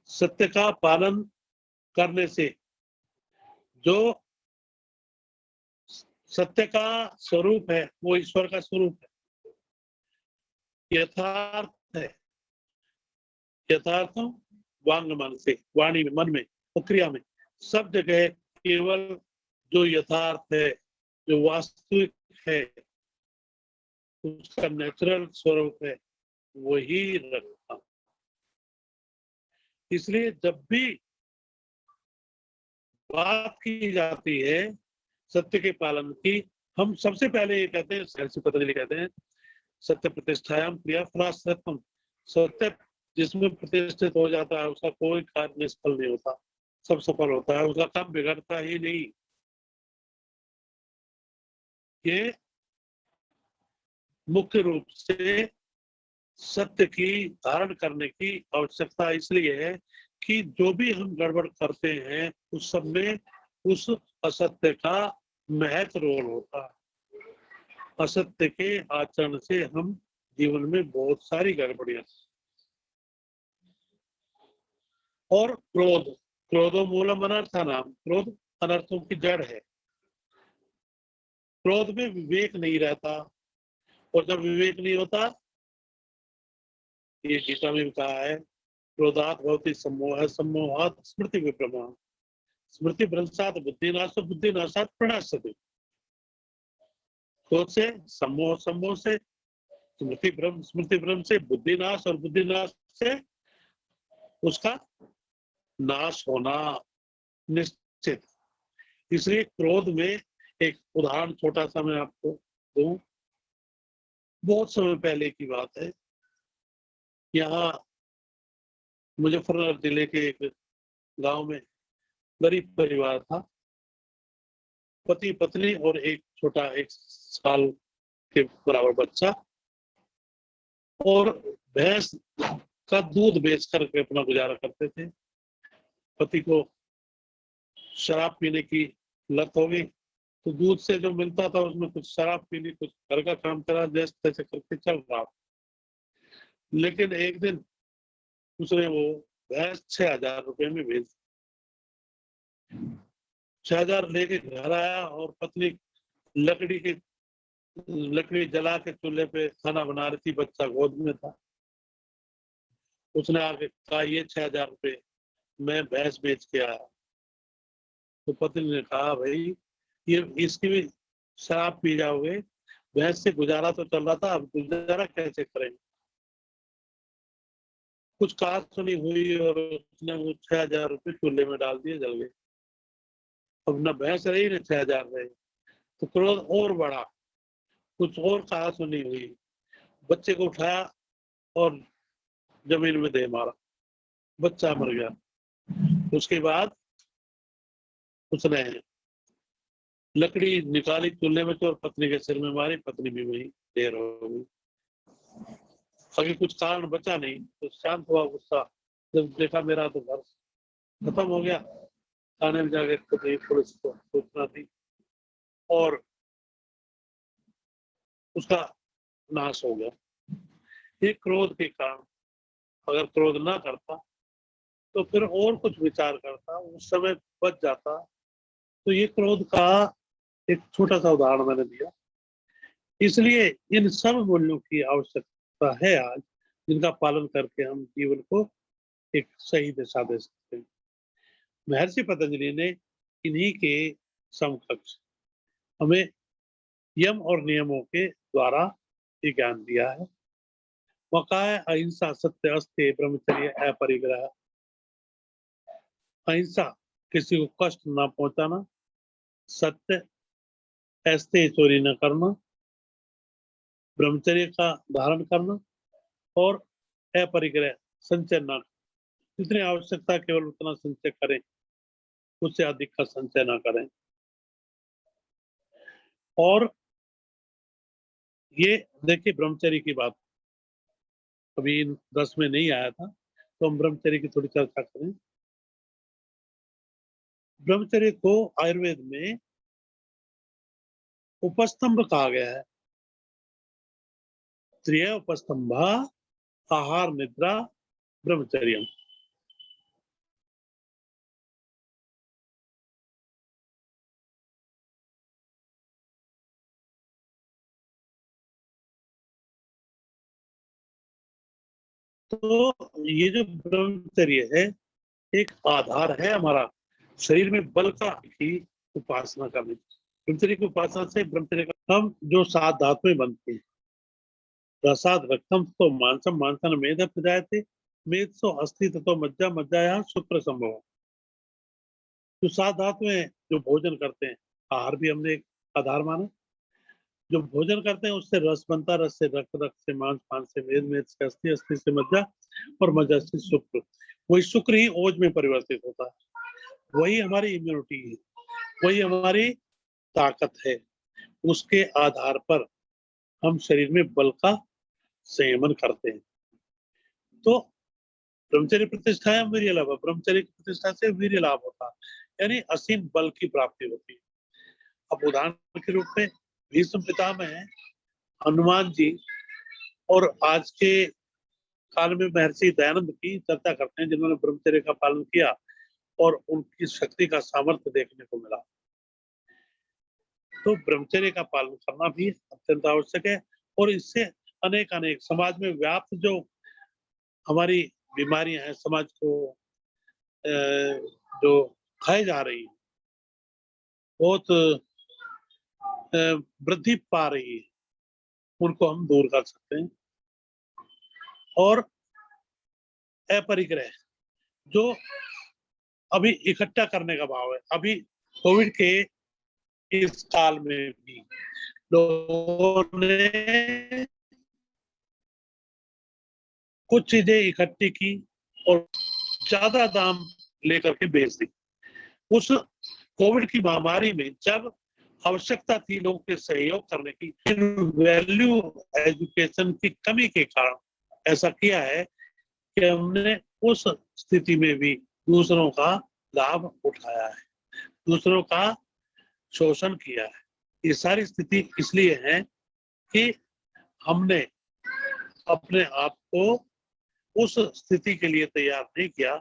सत्य का पालन करने से जो सत्य का स्वरूप है वो ईश्वर का स्वरूप है, यथार्थ है। यथार्थ वांग मन से, वाणी में, मन में और क्रिया में, सब जगह केवल जो यथार्थ है, जो वास्तविक है, उसका नेचुरल स्वरूप है, वही रखना। इसलिए जब भी बात की जाती है सत्य के पालन की, हम सबसे पहले ये कहते हैं, महर्षि पतंजलि कहते हैं, सत्य प्रतिष्ठायाम क्रिया फलासत्वम। सत्य जिसमें प्रतिष्ठित हो जाता है उसका कोई कार्य निष्फल नहीं होता, सब सफल होता है, उसका काम बिगड़ता ही नहीं। ये मुख्य रूप से सत्य की धारण करने की आवश्यकता इसलिए है कि जो भी हम गड़बड़ करते हैं उस सब में उस असत्य का महत्व रोल होता है। असत्य के आचरण से हम जीवन में बहुत सारी गड़बड़ियां। और क्रोध, क्रोधो मूलम अनर्था नाम, क्रोध अनर्थों की जड़ है। क्रोध में विवेक नहीं रहता, और जब विवेक नहीं होता, ये गीता में भी कहा है, क्रोधात भवति सम्मोह, सम्मोहात स्मृति विभ्रमः, स्मृति भ्रंशात बुद्धिनाश, बुद्धिनाशात प्रणाश्यते। क्रोध से सम्मोह, सम्मोह से स्मृति भ्रम, स्मृति भ्रम से बुद्धिनाश, और बुद्धिनाश से उसका नाश होना निश्चित। इसलिए क्रोध में एक उदाहरण छोटा सा मैं आपको दूं। बहुत समय पहले की बात है, यहाँ मुजफ्फरनगर जिले के एक गांव में गरीब परिवार था, पति पत्नी और एक छोटा 1 साल के बराबर बच्चा, और भैंस का दूध बेच करके अपना गुजारा करते थे। पति को शराब पीने की लत हो गई, तो दूध से जो मिलता था उसमें कुछ शराब पीनी, कुछ घर का काम करा, जैसे तैसे करके चल रहा। लेकिन एक दिन उसने वो भैंस 6,000 रुपए में बेच, 6,000 लेके घर आया, और पत्नी लकड़ी जला के चूल्हे पे खाना बना रही थी, बच्चा गोद में था। उसने आके कहा, ये 6,000 रुपए मैं भैंस बेच के आया। तो पत्नी ने कहा, भाई ये इसकी भी शराब पी जाओगे, भैंस से गुजारा तो चल रहा था, अब गुजारा कैसे करेंगे। कुछ कहा सुनी हुई, और उसने वो 6,000 रुपए चूल्हे में डाल दिए, जल गए। अब न भैंस रही न 6,000 रहे, तो क्रोध और बढ़ा। कुछ और कहा सुनी हुई, बच्चे को उठाया और जमीन में दे मारा, बच्चा मर गया। उसके बाद उसने लकड़ी निकाली चूल्हे में से और पत्नी के सिर में मारी, पत्नी भी वही ढेर हो गई। अभी कुछ कारण बचा नहीं, तो शांत हुआ गुस्सा, जब देखा मेरा तो घर खत्म हो गया। थाने में जाके पुलिस को सूचना दी, और उसका नाश हो गया। ये क्रोध के कारण, अगर क्रोध ना करता तो फिर और कुछ विचार करता, उस समय बच जाता। तो ये क्रोध का एक छोटा सा उदाहरण मैंने दिया। इसलिए इन सब मूल्यों की आवश्यकता है आज, जिनका पालन करके हम जीवन को एक सही दिशा दे सकते हैं। महर्षि पतंजलि ने इन्हीं के समकक्ष हमें यम और नियमों के द्वारा ये ज्ञान दिया है। वह कहा है, अहिंसा सत्य अस्त्य ब्रह्मचर्य अपरिग्रह। अहिंसा, किसी को कष्ट ना पहुंचाना, सत्य, ऐसे चोरी न करना, ब्रह्मचर्य का धारण करना, और अपरिग्रह, संचय न, जितनी आवश्यकता केवल उतना संचय करें, उससे अधिक का संचय ना करें। और ये देखिए, ब्रह्मचर्य की बात अभी 10 में नहीं आया था, तो हम ब्रह्मचर्य की थोड़ी चर्चा करें। ब्रह्मचर्य को आयुर्वेद में उपस्तंभ कहा गया है। त्रिय उपस्तंभा आहार निद्रा ब्रह्मचर्य। तो ये जो ब्रह्मचर्य है एक आधार है हमारा शरीर में बल का ही उपासना करने। ब्रह्मचर्य की उपासना से ब्रह्मचर्य का हम जो 7 धातुएं बनते हैं, रसाद रक्तम तो मांसम मांसन मेध प्रजायते मेध सो अस्थि तो मज्जा मज्जाया शुक्र संभव। जो 7 धातुएं जो भोजन करते हैं, आहार भी हमने एक आधार माना। जो भोजन करते हैं उससे रस बनता, रस से रक्त, रक्त से मांस, मांस से मेद, मेद से अस्थि, अस्थि से मज्जा और मज्जा से शुक्र। वही शुक्र ही ओज में परिवर्तित होता है। वही हमारी इम्यूनिटी है, वही हमारी ताकत है। उसके आधार पर हम शरीर में बल का संयमन करते हैं। तो ब्रह्मचर्य प्रतिष्ठा है वीर्य लाभ। ब्रह्मचर्य की प्रतिष्ठा से वीर्य लाभ होता है, यानी असीम बल की प्राप्ति होती है। अब उदाहरण के रूप में भीष्म पितामह है हनुमान जी, और आज के काल में महर्षि दयानंद की चर्चा करते हैं, जिन्होंने ब्रह्मचर्य का पालन किया और उनकी शक्ति का सामर्थ्य देखने को मिला। तो ब्रह्मचर्य का पालन करना भी अत्यंत आवश्यक है। और इससे अनेक अनेक समाज में व्याप्त जो हमारी बीमारियां हैं, समाज को जो खाई जा रही है, बहुत वृद्धि पा रही है, उनको हम दूर कर सकते हैं। और अपरिग्रह जो अभी इकट्ठा करने का भाव है, अभी कोविड के इस काल में भी लोगों ने कुछ चीजें इकट्ठी की और ज्यादा दाम लेकर के बेच दी। उस कोविड की महामारी में जब आवश्यकता थी लोगों के सहयोग करने की, वैल्यू एजुकेशन की कमी के कारण ऐसा किया है कि हमने उस स्थिति में भी दूसरों का लाभ उठाया है, दूसरों का शोषण किया है। ये सारी स्थिति इसलिए है कि हमने अपने आप को उस स्थिति के लिए तैयार नहीं किया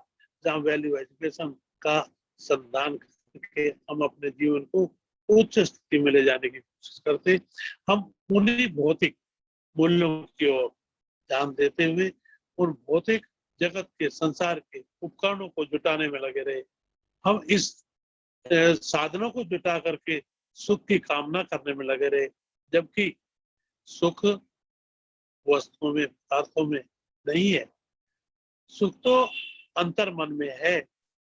जहां वैल्यू एजुकेशन का संधान करके हम अपने जीवन को उच्च स्थिति में ले जाने की कोशिश करते। हम उन्हीं भौतिक मूल्यों की ओर ध्यान देते हुए उन भौतिक जगत के संसार के उपकरणों को जुटाने में लगे रहे। हम इस साधनों को जुटा करके सुख की कामना करने में लगे रहे, जबकि सुख वस्तुओं में, पदार्थों में नहीं है। सुख तो अंतर मन में है।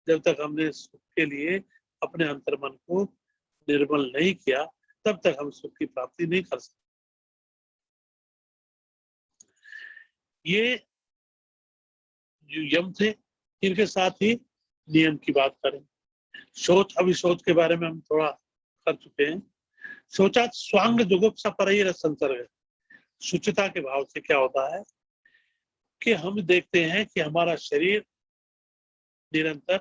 जब तक हमने सुख के लिए अपने अंतर मन को निर्मल नहीं किया, तब तक हम सुख की प्राप्ति नहीं कर सकते। ये जो यम थे, इनके साथ ही नियम की बात करें। शौच, अभी शौच के बारे में हम थोड़ा कर चुके हैं। शौचा स्वांग जुगुप्सा परहिर संसर्ग। शुचिता के भाव से क्या होता है कि हम देखते हैं कि हमारा शरीर निरंतर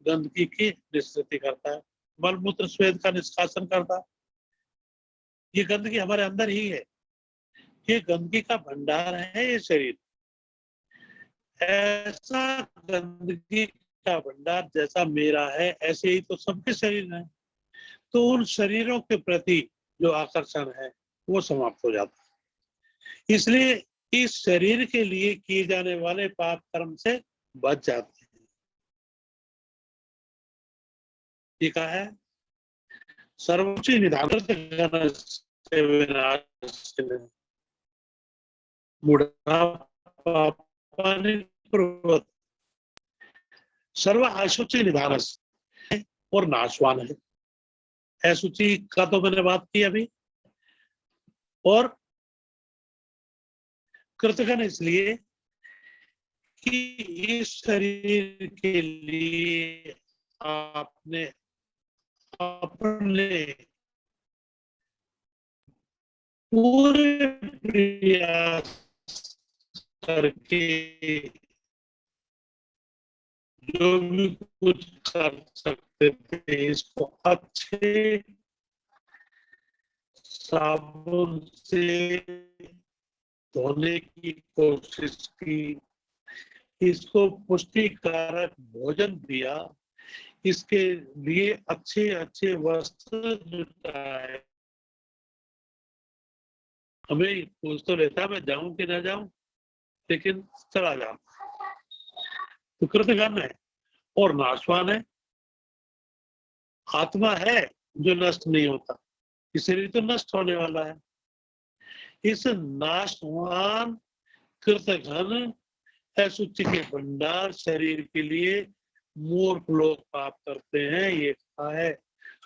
गंदगी की निस्सृति करता है, मलमूत्र स्वेद का निष्कासन करता है। ये गंदगी हमारे अंदर ही है, ये गंदगी का भंडार है ये शरीर। ऐसा गंदगी का भंडार जैसा मेरा है, ऐसे ही तो सबके शरीर है। तो उन शरीरों के प्रति जो आकर्षण है वो समाप्त हो जाता है। इसलिए इस शरीर के लिए किए जाने वाले पाप कर्म से बच जाते हैं। ये कहा है सर्वोच्च निधान सर्व अशुचि निधान और नाशवान है। असुचि का तो मैंने बात की अभी, और कृतघ्न इसलिए कि इस शरीर के लिए आपने अपने पूरे प्रयास करके जो भी कुछ कर सकते थे, इसको अच्छे साबुन से धोने की कोशिश की, इसको पुष्टिकारक भोजन दिया, इसके लिए अच्छे अच्छे वस्त्र जुटाए। हमें पूछ तो लेता मैं जाऊं कि ना जाऊं, लेकिन चला जाऊं। तो कृतघ्न है और नाशवान है, आत्मा है जो नष्ट नहीं होता, ये शरीर तो नष्ट होने वाला है। इस नाशवान कृतघ्न असुचि के भंडार शरीर के लिए मूर्ख लोग पाप करते हैं। ये कहा है।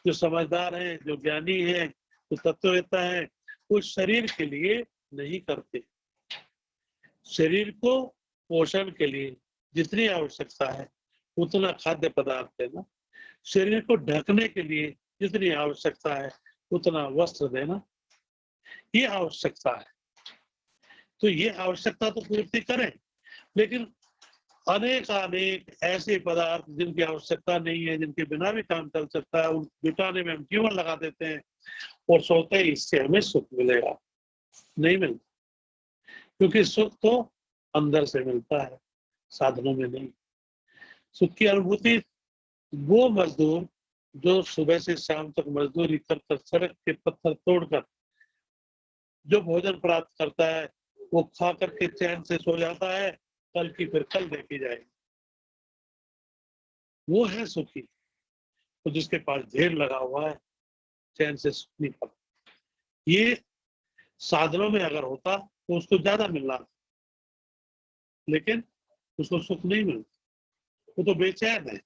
जो समझदार है, जो ज्ञानी है, जो तत्ववेत्ता है, वो शरीर के लिए नहीं करते। शरीर को पोषण के लिए जितनी आवश्यकता है उतना खाद्य पदार्थ देना, शरीर को ढकने के लिए जितनी आवश्यकता है उतना वस्त्र देना, ये आवश्यकता है। तो ये आवश्यकता तो पूर्ति करें, लेकिन अनेक ऐसे पदार्थ जिनकी आवश्यकता नहीं है, जिनके बिना भी काम चल सकता है, उन जुटाने में हम जीवन लगा देते हैं और सोचते हैं इससे हमें सुख मिलेगा। नहीं मिलता, क्योंकि सुख तो अंदर से मिलता है, साधनों में नहीं। सुख की अनुभूति वो मजदूर जो सुबह से शाम तक मजदूरी कर सड़क के पत्थर तोड़कर जो भोजन प्राप्त करता है, वो खा करके चैन से सो जाता है, कल की फिर कल देखी जाएगी, वो है सुखी। तो जिसके पास ढेर लगा हुआ है, चैन से सुख नहीं पाता। ये साधनों में अगर होता तो उसको ज्यादा मिलना, लेकिन उसको सुख नहीं मिलता, वो तो बेचैन है,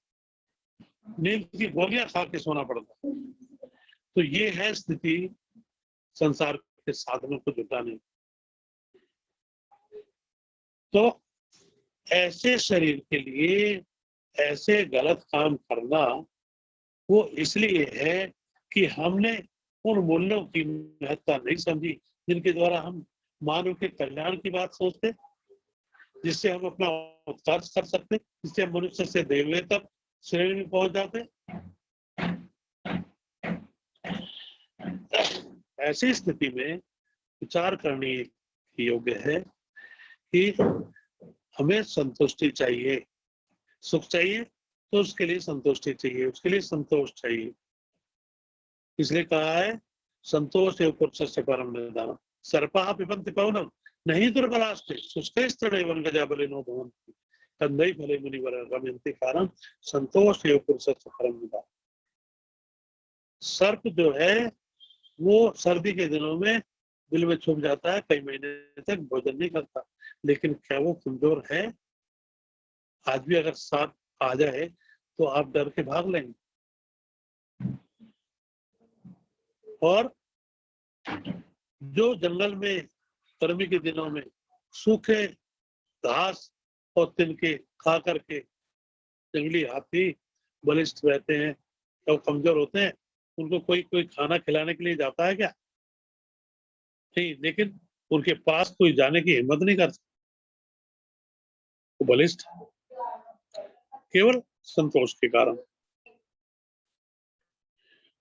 नींद की गोलियां खा के सोना पड़ता। तो ये है स्थिति संसार के साधनों को जुटाने। तो ऐसे शरीर के लिए ऐसे गलत काम करना वो इसलिए है कि हमने उन मूल्यों की महत्ता नहीं समझी जिनके द्वारा हम मानव के कल्याण की बात सोचते, जिससे हम अपना उत्कर्ष कर सकते, जिससे हम मनुष्य से देवले तक श्रेणी में पहुंच जाते। ऐसी स्थिति में विचार करने योग्य है कि हमें संतुष्टि चाहिए। सुख चाहिए तो उसके लिए संतुष्टि चाहिए, उसके लिए संतोष चाहिए। इसलिए कहा है संतोष एवं पुरुष से परम निदान। सर्पा पिबन्ति पवनम नहीं दुर्बलास्ते शुष्कैस्तनैव गजाबलिनो भवन्ति कंदै फले मुनिवर रमन्ति कारण संतोष एवं पुरुष से परम निदान। सर्प जो है वो सर्दी के दिनों में दिल में छुप जाता है, कई महीने तक भोजन नहीं करता, लेकिन क्या वो कमजोर है? आज भी अगर सांप आ जाए तो आप डर के भाग लेंगे। और जो जंगल में गर्मी के दिनों में सूखे घास और तिनके खा करके जंगली हाथी बलिष्ठ रहते हैं या वो कमजोर होते हैं, उनको कोई कोई खाना खिलाने के लिए जाता है क्या? नहीं, लेकिन उनके पास कोई जाने की हिम्मत नहीं कर सकता। वो बलिष्ठ केवल संतोष के कारण।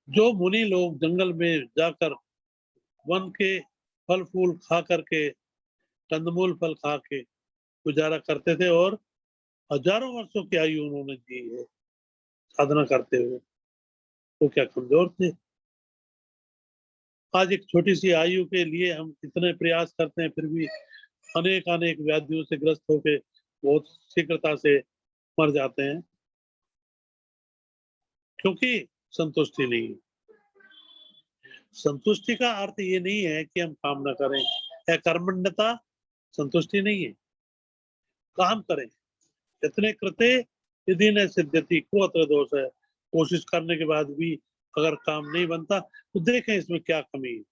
जो मुनि लोग जंगल में जाकर वन के फल फूल खा करके, कंदमूल फल खा के गुजारा करते थे और हजारों वर्षों की आयु उन्होंने जी है साधना करते हुए, वो क्या कमजोर थे? आज एक छोटी सी आयु के लिए हम इतने प्रयास करते हैं, फिर भी अनेक व्याधियों से ग्रस्त होकर बहुत शीघ्रता से मर जाते हैं, क्योंकि संतुष्टि नहीं है। संतुष्टि का अर्थ ये नहीं है कि हम काम न करें, कर्मण्यता संतुष्टि नहीं है। काम करें, इतने कृते यदि न सिद्ध्यति को अत्र दोष है। कोशिश करने के बाद भी अगर काम नहीं बनता तो देखें इसमें क्या कमी है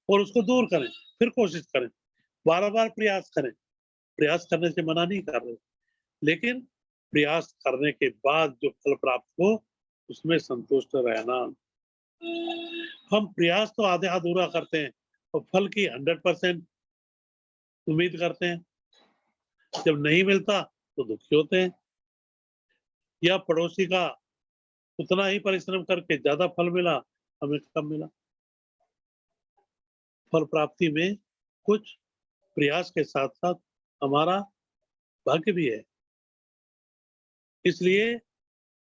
और उसको दूर करें, फिर कोशिश करें, बार बार प्रयास करें। प्रयास करने से मना नहीं कर रहे, लेकिन प्रयास करने के बाद जो फल प्राप्त हो उसमें संतुष्ट रहना। हम प्रयास तो आधे अधूरा करते हैं और फल की 100% उम्मीद करते हैं, जब नहीं मिलता तो दुखी होते हैं। या पड़ोसी का उतना ही परिश्रम करके ज्यादा फल मिला, हमें कम मिला। फल प्राप्ति में कुछ प्रयास के साथ साथ हमारा भाग्य भी है। इसलिए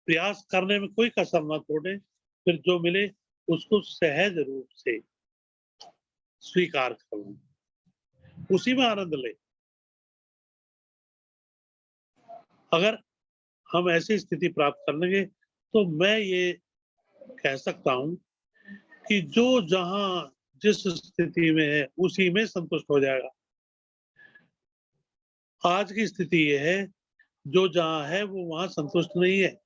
प्रयास करने में कोई कसर न छोड़े, फिर जो मिले उसको सहज रूप से स्वीकार करो, उसी में आनंद ले। अगर हम ऐसी स्थिति प्राप्त कर लेंगे तो मैं ये कह सकता हूं कि जो जहां जिस स्थिति में है उसी में संतुष्ट हो जाएगा। आज की स्थिति ये है, जो जहां है वो वहां संतुष्ट नहीं है।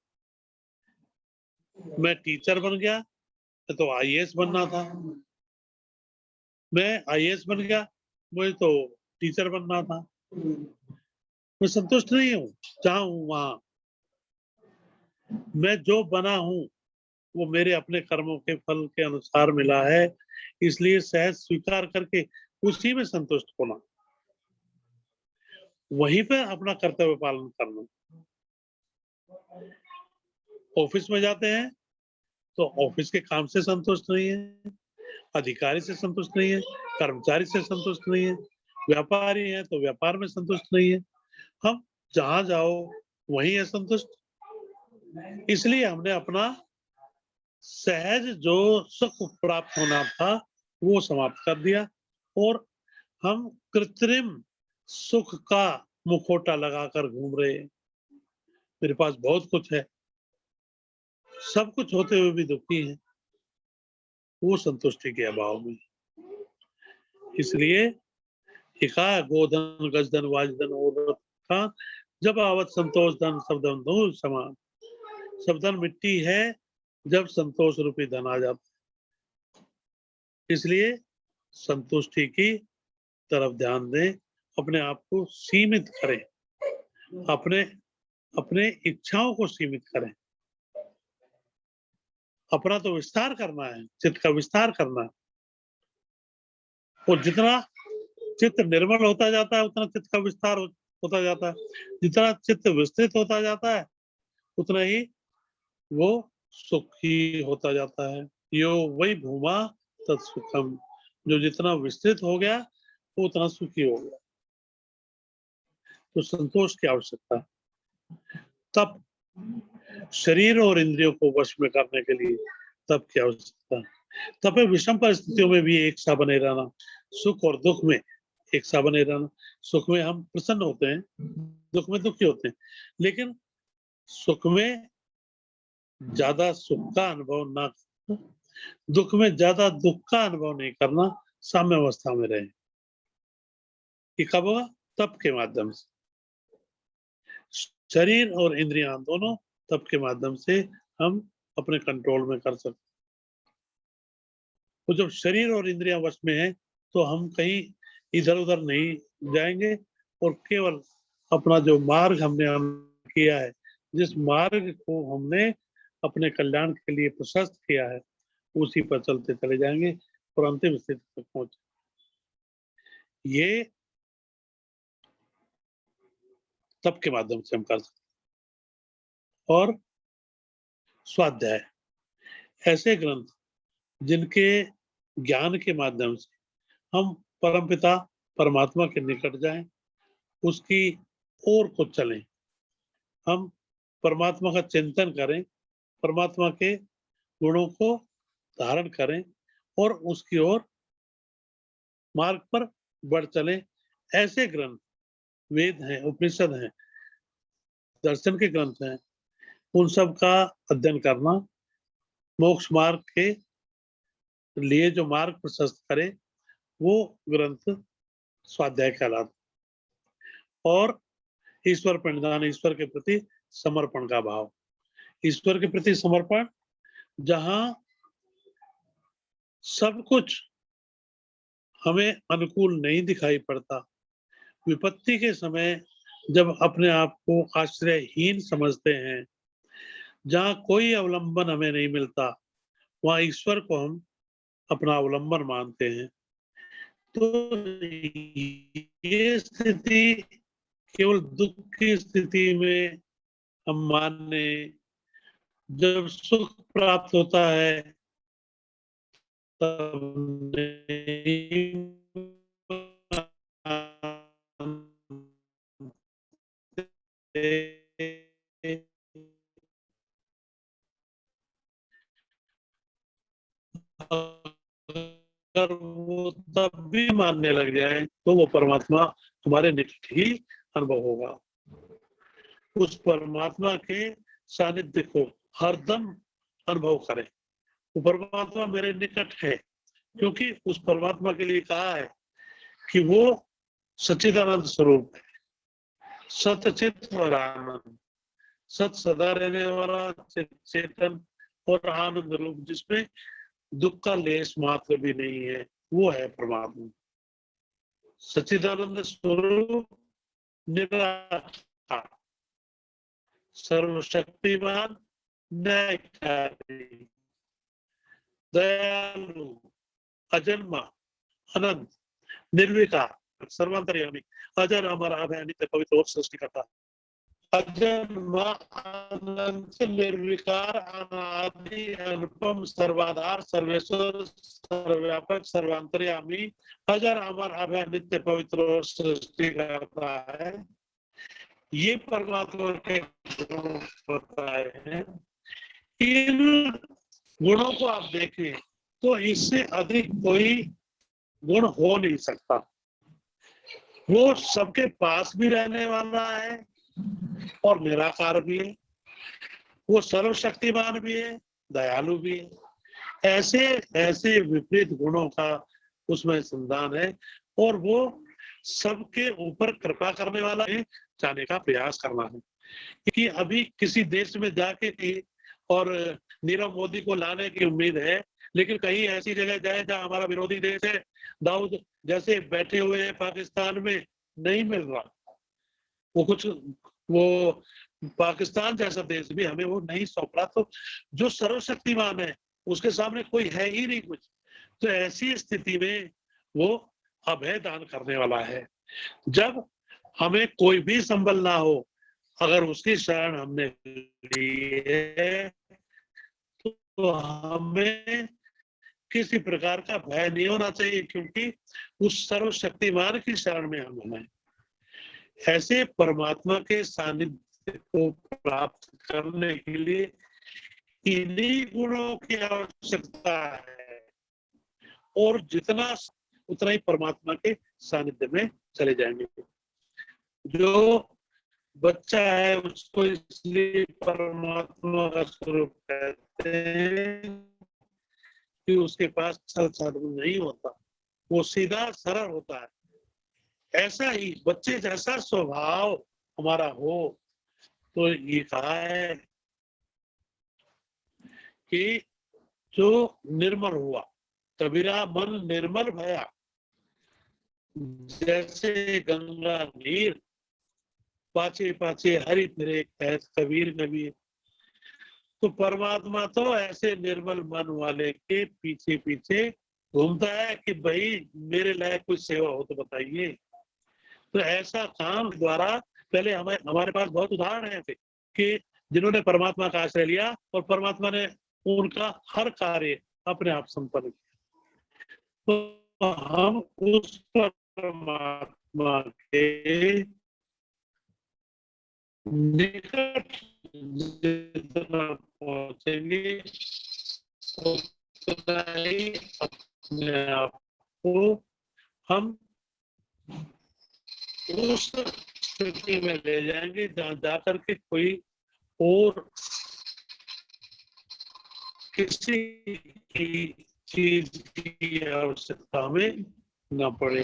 मैं टीचर बन गया तो आईएएस बनना था, मैं आईएएस बन गया, मुझे तो टीचर बनना था। मैं संतुष्ट नहीं हूँ जहां हूं वहां। मैं जो बना हूं वो मेरे अपने कर्मों के फल के अनुसार मिला है, इसलिए सहज स्वीकार करके उसी में संतुष्ट होना, वहीं पे अपना कर्तव्य पालन करना। ऑफिस में जाते हैं तो ऑफिस के काम से संतुष्ट नहीं है, अधिकारी से संतुष्ट नहीं है, कर्मचारी से संतुष्ट नहीं है, व्यापारी है तो व्यापार में संतुष्ट नहीं है। हम जहां जाओ वहीं असंतुष्ट। इसलिए हमने अपना सहज जो सुख प्राप्त होना था वो समाप्त कर दिया और हम कृत्रिम सुख का मुखौटा लगाकर घूम रहे हैं। मेरे पास बहुत कुछ है, सब कुछ होते हुए भी दुखी है, वो संतुष्टि के अभाव में। इसलिए एका गोधन गजधन वाजधन और का जब आवत संतोष धन सब धन दो समान। सब धन मिट्टी है जब संतोष रूपी धन आ जाता। इसलिए संतुष्टि की तरफ ध्यान दें, अपने आप को सीमित करें, अपने अपने इच्छाओं को सीमित करें। अपना तो विस्तार करना है, चित्त का विस्तार करना है। और जितना चित्त निर्मल होता जाता है उतना चित्त का विस्तार होता जाता है। जितना चित्त विस्तृत होता जाता है उतना ही वो सुखी होता जाता है। यो वही भूमा तत्सुखम, जो जितना विस्तृत हो गया वो उतना सुखी हो गया। तो संतोष की आवश्यकता है। तब शरीर और इंद्रियों को वश में करने के लिए तब की आवश्यकता है। तब विषम परिस्थितियों में भी एक सा बने रहना, सुख और दुख में एक सा बने रहना। सुख में हम प्रसन्न होते हैं, दुख में दुखी होते हैं, लेकिन सुख में ज्यादा सुख का अनुभव ना करना, दुख में ज्यादा दुख का अनुभव नहीं करना, साम्य अवस्था में रहे। ये कब होगा? तप के माध्यम से। शरीर और इंद्रियां दोनों तप के माध्यम से हम अपने कंट्रोल में कर सकते। तो जब शरीर और इंद्रियां वश में है तो हम कहीं इधर उधर नहीं जाएंगे और केवल अपना जो मार्ग हमने किया है, जिस मार्ग को हमने अपने कल्याण के लिए प्रशस्त किया है, उसी पर चलते चले जाएंगे और अंतिम स्थिति तक पहुंचे। ये तप के माध्यम से हम कर सकते। और स्वाध्याय, ऐसे ग्रंथ जिनके ज्ञान के माध्यम से हम परमपिता परमात्मा के निकट जाएं, उसकी ओर को चलें, हम परमात्मा का चिंतन करें, परमात्मा के गुणों को धारण करें और उसकी ओर मार्ग पर बढ़ चलें। ऐसे ग्रंथ वेद हैं, उपनिषद हैं, दर्शन के ग्रंथ हैं, उन सब का अध्ययन करना मोक्ष मार्ग के लिए जो मार्ग प्रशस्त करे वो ग्रंथ स्वाध्याय कहलाता। और ईश्वर प्रणिधान, ईश्वर के प्रति समर्पण का भाव, ईश्वर के प्रति समर्पण, जहां सब कुछ हमें अनुकूल नहीं दिखाई पड़ता, विपत्ति के समय जब अपने आप को आश्रयहीन समझते हैं, जहां कोई अवलंबन हमें नहीं मिलता, वहां ईश्वर को हम अपना अवलंबन मानते हैं। तो ये स्थिति केवल दुख की स्थिति में हम माने, जब सुख प्राप्त होता है तब नहीं वो तब भी मानने लग जाए तो वो परमात्मा हमारे निकट ही अनुभव होगा। उस परमात्मा के सानिध्य को हरदम अनुभव करें। वो परमात्मा मेरे निकट है, क्योंकि उस परमात्मा के लिए कहा है कि वो सच्चिदानंद स्वरूप है, सतचित और आनंद, सत सदा रहने वाला चेतन और आनंद रूप, जिसमें दुख का लेस मात्र भी नहीं है, वो है परमात्मा। सच्चिदानंद स्वरूप, निराकार, सर्वशक्तिमान, न्यायकारी, दयालु, अजन्मा, अनंत, निर्विकार, सर्वांतर्यामी, अजर, अमर, अभय, नित्य, पवित्र और सृष्टिकर्ता। अजन्मा, अनंत, निर्विकार, अनादि, अनुपम, सर्वाधार, सर्वेश्वर, सर्वव्यापक, सर्वांतर्यामी, अजर, अमर, अभय, नित्य, पवित्र और सृष्टिकर्ता है। ये परमात्मा के गुण बताए हैं। इन गुणों को आप देखें तो इससे अधिक कोई गुण हो नहीं सकता। वो सबके पास भी रहने वाला है और निराकार भी है। वो सर्वशक्तिमान भी है, दयालु भी है। ऐसे ऐसे विपरीत गुणों का उसमें संधान है और वो सबके ऊपर कृपा करने वाला है, जाने का प्रयास करना है। कि अभी किसी देश में जाके थी और नीरव मोदी को लाने की उम्मीद है, लेकिन कहीं ऐसी जगह जाए जहां हमारा विरोधी देश है, दाऊद जैसे बैठे हुए हैं पाकिस्तान में, नहीं मिल रहा। वो पाकिस्तान जैसा देश भी हमें वो नहीं सौंप रहा। तो जो सर्वशक्तिमान है उसके सामने कोई है ही नहीं कुछ। तो ऐसी स्थिति में वो अभय दान करने वाला है। जब हमें कोई भी संबल ना हो, अगर उसकी शरण हमने ली है तो हमें किसी प्रकार का भय नहीं होना चाहिए, क्योंकि उस सर्वशक्तिमान की शरण में हम हैं। ऐसे परमात्मा के सानिध्य को प्राप्त करने के लिए इन्हीं गुणों की आवश्यकता है, और जितना उतना ही परमात्मा के सानिध्य में चले जाएंगे। जो बच्चा है उसको इसलिए परमात्मा का स्वरूप कहते हैं कि उसके पास छल छाड़ू नहीं होता, वो सीधा सरल होता है। ऐसा ही बच्चे जैसा स्वभाव हमारा हो, तो ये कहा है कि जो निर्मल हुआ, कबीरा मन निर्मल भया, जैसे गंगा नीर पाचे पाचे हरि फिरे कबीर कबीर। तो परमात्मा तो ऐसे निर्मल मन वाले के पीछे पीछे घूमता है कि भाई मेरे लायक कोई सेवा हो तो बताइए। तो ऐसा काम द्वारा पहले हमारे पास बहुत उदाहरण है कि जिन्होंने परमात्मा का आश्रय लिया और परमात्मा ने उनका हर कार्य अपने आप संपन्न किया। तो हम उस परमात्मा के निकट जितना पहुंचेंगे उतना ही अपने आप को हम उस स्थिति में ले जाएंगे जहां जाकर के कोई और किसी की चीज की आवश्यकता में न पड़े।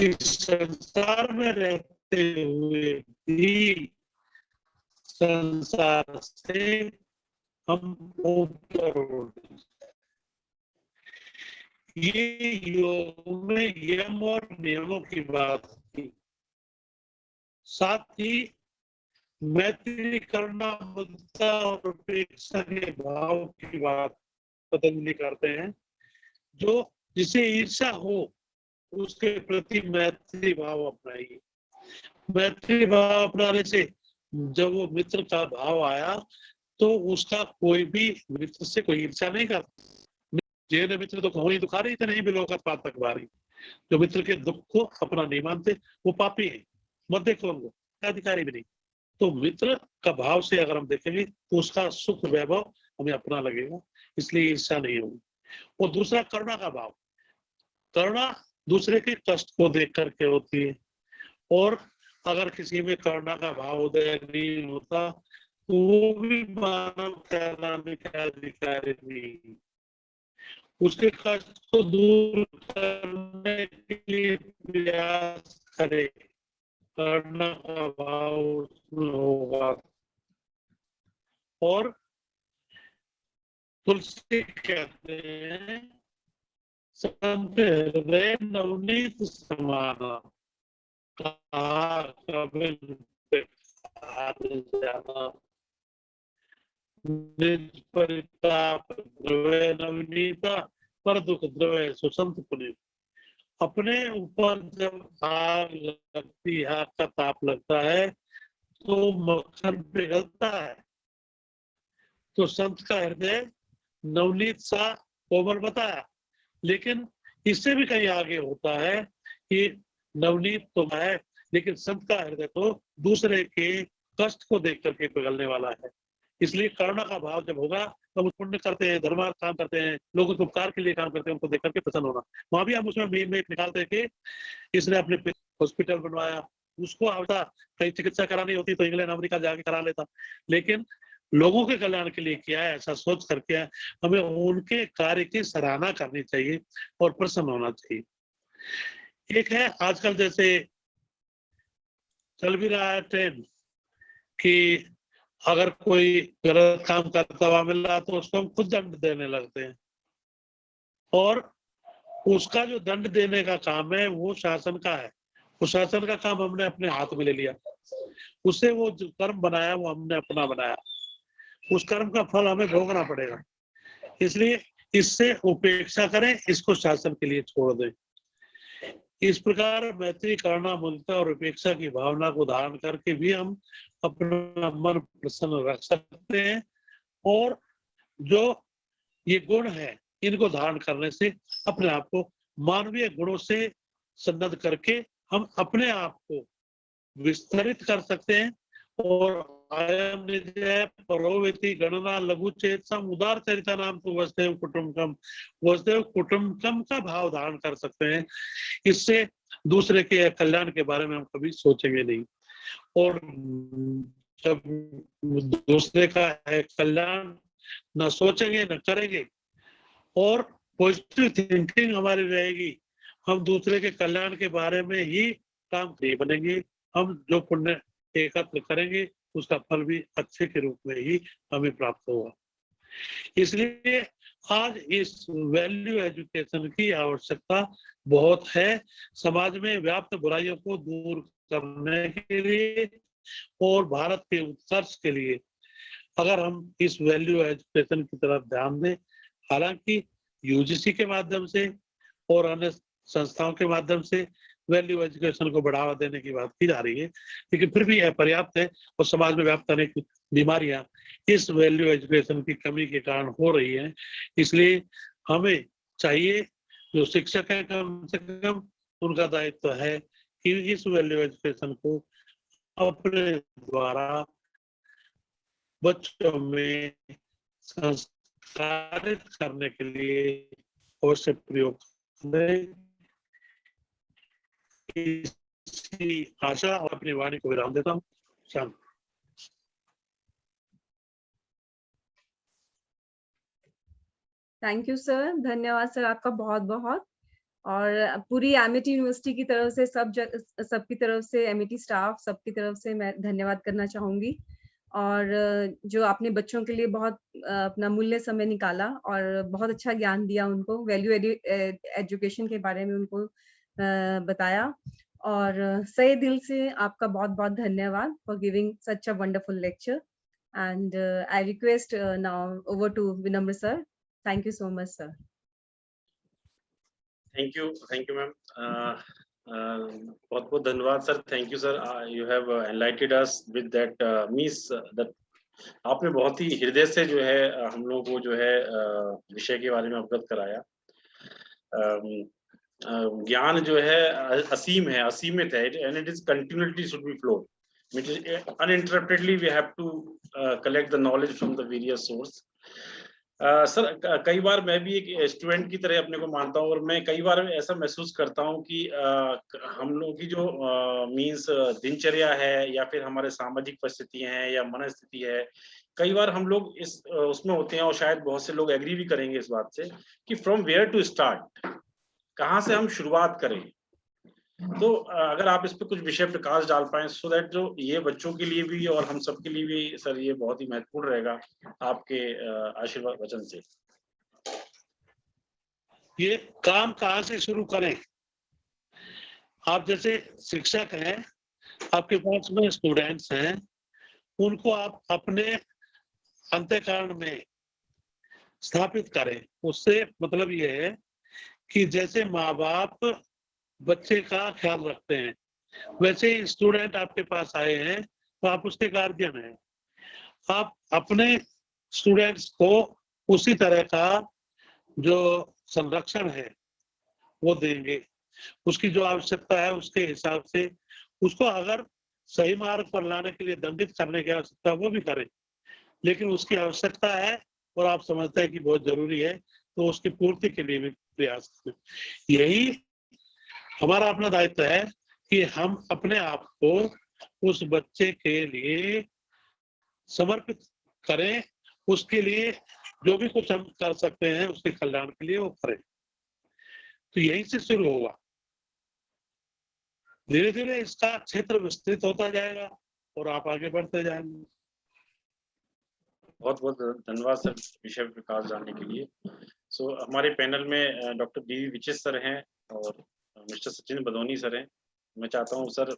इस संसार में रहते हुए भी संसार से हम ऊपर उठ, ये योग में यम और नियमों की बात थी। साथ ही मैत्री करना, मुद्दा और उपेक्षा के भाव की बात पतंजलि करते हैं। जो जिसे ईर्ष्या हो उसके प्रति मैत्री भाव अपनाइए। मैत्री भाव अपनाने से जब वो मित्र का भाव आया तो उसका कोई भी मित्र से कोई ईर्ष्या नहीं करता। जे मित्र तो कहो ही दुखा रही थे, नहीं बिलोकत पातक बारी। जो मित्र के दुख को अपना नहीं मानते वो पापी है, मध्य कौन अधिकारी भी नहीं। तो मित्र का भाव से अगर हम देखेंगे तो उसका सुख वैभव हमें अपना लगेगा, इसलिए ईर्ष्या नहीं होगी। और दूसरा करुणा का भाव, करुणा दूसरे के कष्ट को देख करके होती है, और अगर किसी में करुणा का भाव उदय नहीं होता तो वो भी मानव कहलाने का अधिकारी नहीं। उसके कष्ट को दूर करने के लिए प्रयास करे, करुणा का भाव उसमें होगा। और तुलसी कहते हैं संत हृदय नवनीत समाना, कहा कबिल जाना, निज परिताप द्रव्य नवनीता, पर दुख द्रव्य सुसंत पुनीत। अपने ऊपर जब आग लगती है, आग का ताप लगता है तो मक्खन पिघलता है, तो संत का हृदय नवनीत सा कोमल बताया, लेकिन इससे भी कहीं आगे होता है कि नवनीत तो है लेकिन संत का हृदय तो दूसरे के कष्ट को देख करके पिघलने वाला है। इसलिए करुणा का भाव जब होगा तो हम पुण्य करते हैं, धर्मार्थ काम करते हैं, लोगों के उपकार के लिए काम करते हैं, उनको देख करके प्रसन्न होना। वहां भी हम उसमें मेन निकालते हैं कि इसने अपने हॉस्पिटल बनवाया, उसको आवता कहीं चिकित्सा करानी होती तो इंग्लैंड अमेरिका जाके करा लेता, लेकिन लोगों के कल्याण के लिए किया है, ऐसा सोच करके हमें उनके कार्य की सराहना करनी चाहिए और प्रसन्न होना चाहिए। एक है आजकल जैसे चल भी रहा है ट्रेंड कि अगर कोई गलत काम करता हुआ मिल रहा तो उसको हम खुद दंड देने लगते हैं, और उसका जो दंड देने का काम है वो शासन का है। उस शासन का काम हमने अपने हाथ में ले लिया, उससे वो जो कर्म बनाया वो हमने अपना बनाया, उस कर्म का फल हमें भोगना पड़ेगा। इसलिए इससे उपेक्षा करें, इसको शासन के लिए छोड़ दें। इस प्रकार मैत्री, करुणा, मुदिता और उपेक्षा की भावना को धारण करके भी हम अपना मन प्रसन्न रख सकते हैं, और जो ये गुण है इनको धारण करने से अपने आप को मानवीय गुणों से सन्नद्ध करके हम अपने आप को विस्तरित कर सकते हैं। और आयम निजय परोवेति गणना लघु चेतसम उदार चरिता नाम तो वसुदेव कुटुंबकम का भाव धारण कर सकते हैं। इससे दूसरे के कल्याण के बारे में हम कभी सोचेंगे नहीं, और जब दूसरे का है कल्याण न सोचेंगे न करेंगे, और पॉजिटिव थिंकिंग हमारी रहेगी, हम दूसरे के कल्याण के बारे में ही काम नहीं बनेंगे। हम जो पुण्य एकत्र करेंगे उसका फल भी अच्छे के रूप में ही हमें प्राप्त होगा। इसलिए आज इस वैल्यू एजुकेशन की आवश्यकता बहुत है। समाज में व्याप्त बुराइयों को दूर करने के लिए और भारत के उत्कर्ष के लिए अगर हम इस वैल्यू एजुकेशन की तरफ ध्यान दें, हालांकि यूजीसी के माध्यम से और अन्य संस्थाओं के माध्यम से वैल्यू एजुकेशन को बढ़ावा देने की बात की जा रही है, लेकिन फिर भी यह पर्याप्त है, और समाज में व्याप्त अनेक बीमारियां इस वैल्यू एजुकेशन की कमी के कारण हो रही है। इसलिए हमें चाहिए, जो शिक्षक है कम से कम उनका दायित्व है कि इस वैल्यू एजुकेशन को अपने द्वारा बच्चों में संस्कारित करने के लिए अवश्य प्रयोग करें। इसी आशा और अपनी वाणी को विराम देता हूँ। शाम। थैंक यू सर, धन्यवाद सर आपका बहुत बहुत। और पूरी एमिटी यूनिवर्सिटी की तरफ से सबकी तरफ से, एमिटी स्टाफ सबकी तरफ से मैं धन्यवाद करना चाहूंगी। और जो आपने बच्चों के लिए बहुत अपना मूल्य समय निकाला और बहुत अच्छा ज्ञान दिया उनको, वैल्यू एजुकेशन के बारे में उनको बताया, और सही दिल से आपका बहुत बहुत धन्यवाद for giving such a wonderful lecture. And I request now over to Vinamra sir. Thank you so much sir. Thank you ma'am, बहुत बहुत धन्यवाद sir. Thank you sir, you have enlightened us with that means that आपने बहुत ही हृदय से जो है हम लोगों को जो है विषय के बारे में अवगत कराया। ज्ञान जो है असीम है, असीमित है, and it is continuously should be flow, which is uninterruptedly we have to collect the knowledge from the various source. Sir कई बार मैं भी एक स्टूडेंट की तरह अपने को मानता हूँ और मैं कई बार ऐसा महसूस करता हूँ कि हम लोगों की जो मीन्स दिनचर्या है या फिर हमारे सामाजिक परिस्थितियां हैं या मनस्थिति है, कई बार हम लोग इस उसमें होते हैं और शायद बहुत से लोग एग्री भी करेंगे इस बात से कि फ्रॉम वेयर टू स्टार्ट, कहाँ से हम शुरुआत करें। तो अगर आप इस पे कुछ विषय प्रकाश डाल पाएं सो दैट जो ये बच्चों के लिए भी और हम सब के लिए भी सर ये बहुत ही महत्वपूर्ण रहेगा आपके आशीर्वाद वचन से। ये काम कहाँ से शुरू करें? आप जैसे शिक्षक हैं, आपके पास में स्टूडेंट्स हैं, उनको आप अपने अंतःकरण में स्थापित करें। उससे मतलब ये है कि जैसे माँ बाप बच्चे का ख्याल रखते हैं, वैसे ही स्टूडेंट आपके पास आए हैं तो आप उसके गार्जियन हैं। आप अपने स्टूडेंट्स को उसी तरह का जो संरक्षण है वो देंगे, उसकी जो आवश्यकता है उसके हिसाब से उसको अगर सही मार्ग पर लाने के लिए दंडित करने की आवश्यकता वो भी करें, लेकिन उसकी आवश्यकता है और आप समझते हैं कि बहुत जरूरी है तो उसकी पूर्ति के लिए भी प्रयास करें। यही हमारा अपना दायित्व है कि हम अपने आप को उस बच्चे के लिए समर्पित करें, उसके लिए जो भी कुछ हम कर सकते हैं उसके कल्याण के लिए वो करें। तो यहीं से शुरू होगा, धीरे धीरे इसका क्षेत्र विस्तृत होता जाएगा और आप आगे बढ़ते जाएंगे। बहुत बहुत धन्यवाद सर विषय प्रकाश जानने के लिए। सो हमारे पैनल में डॉक्टर डी विचित सर हैं और मिस्टर सचिन बदोनी सर हैं। मैं चाहता हूँ sir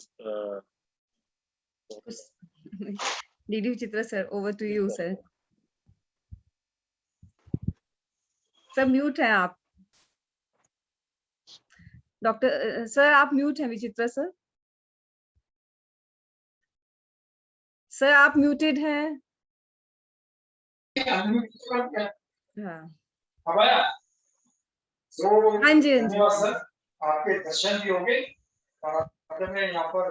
DD Vichitra sir, over to you sir. Sir mute हैं आप। डॉक्टर सर आप म्यूट हैं विचित्रा सर। सर आप म्यूटेड हैं। हाँ हाँ जी धन्यवाद सर, आपके दर्शन भी हो गए और मैं यहाँ पर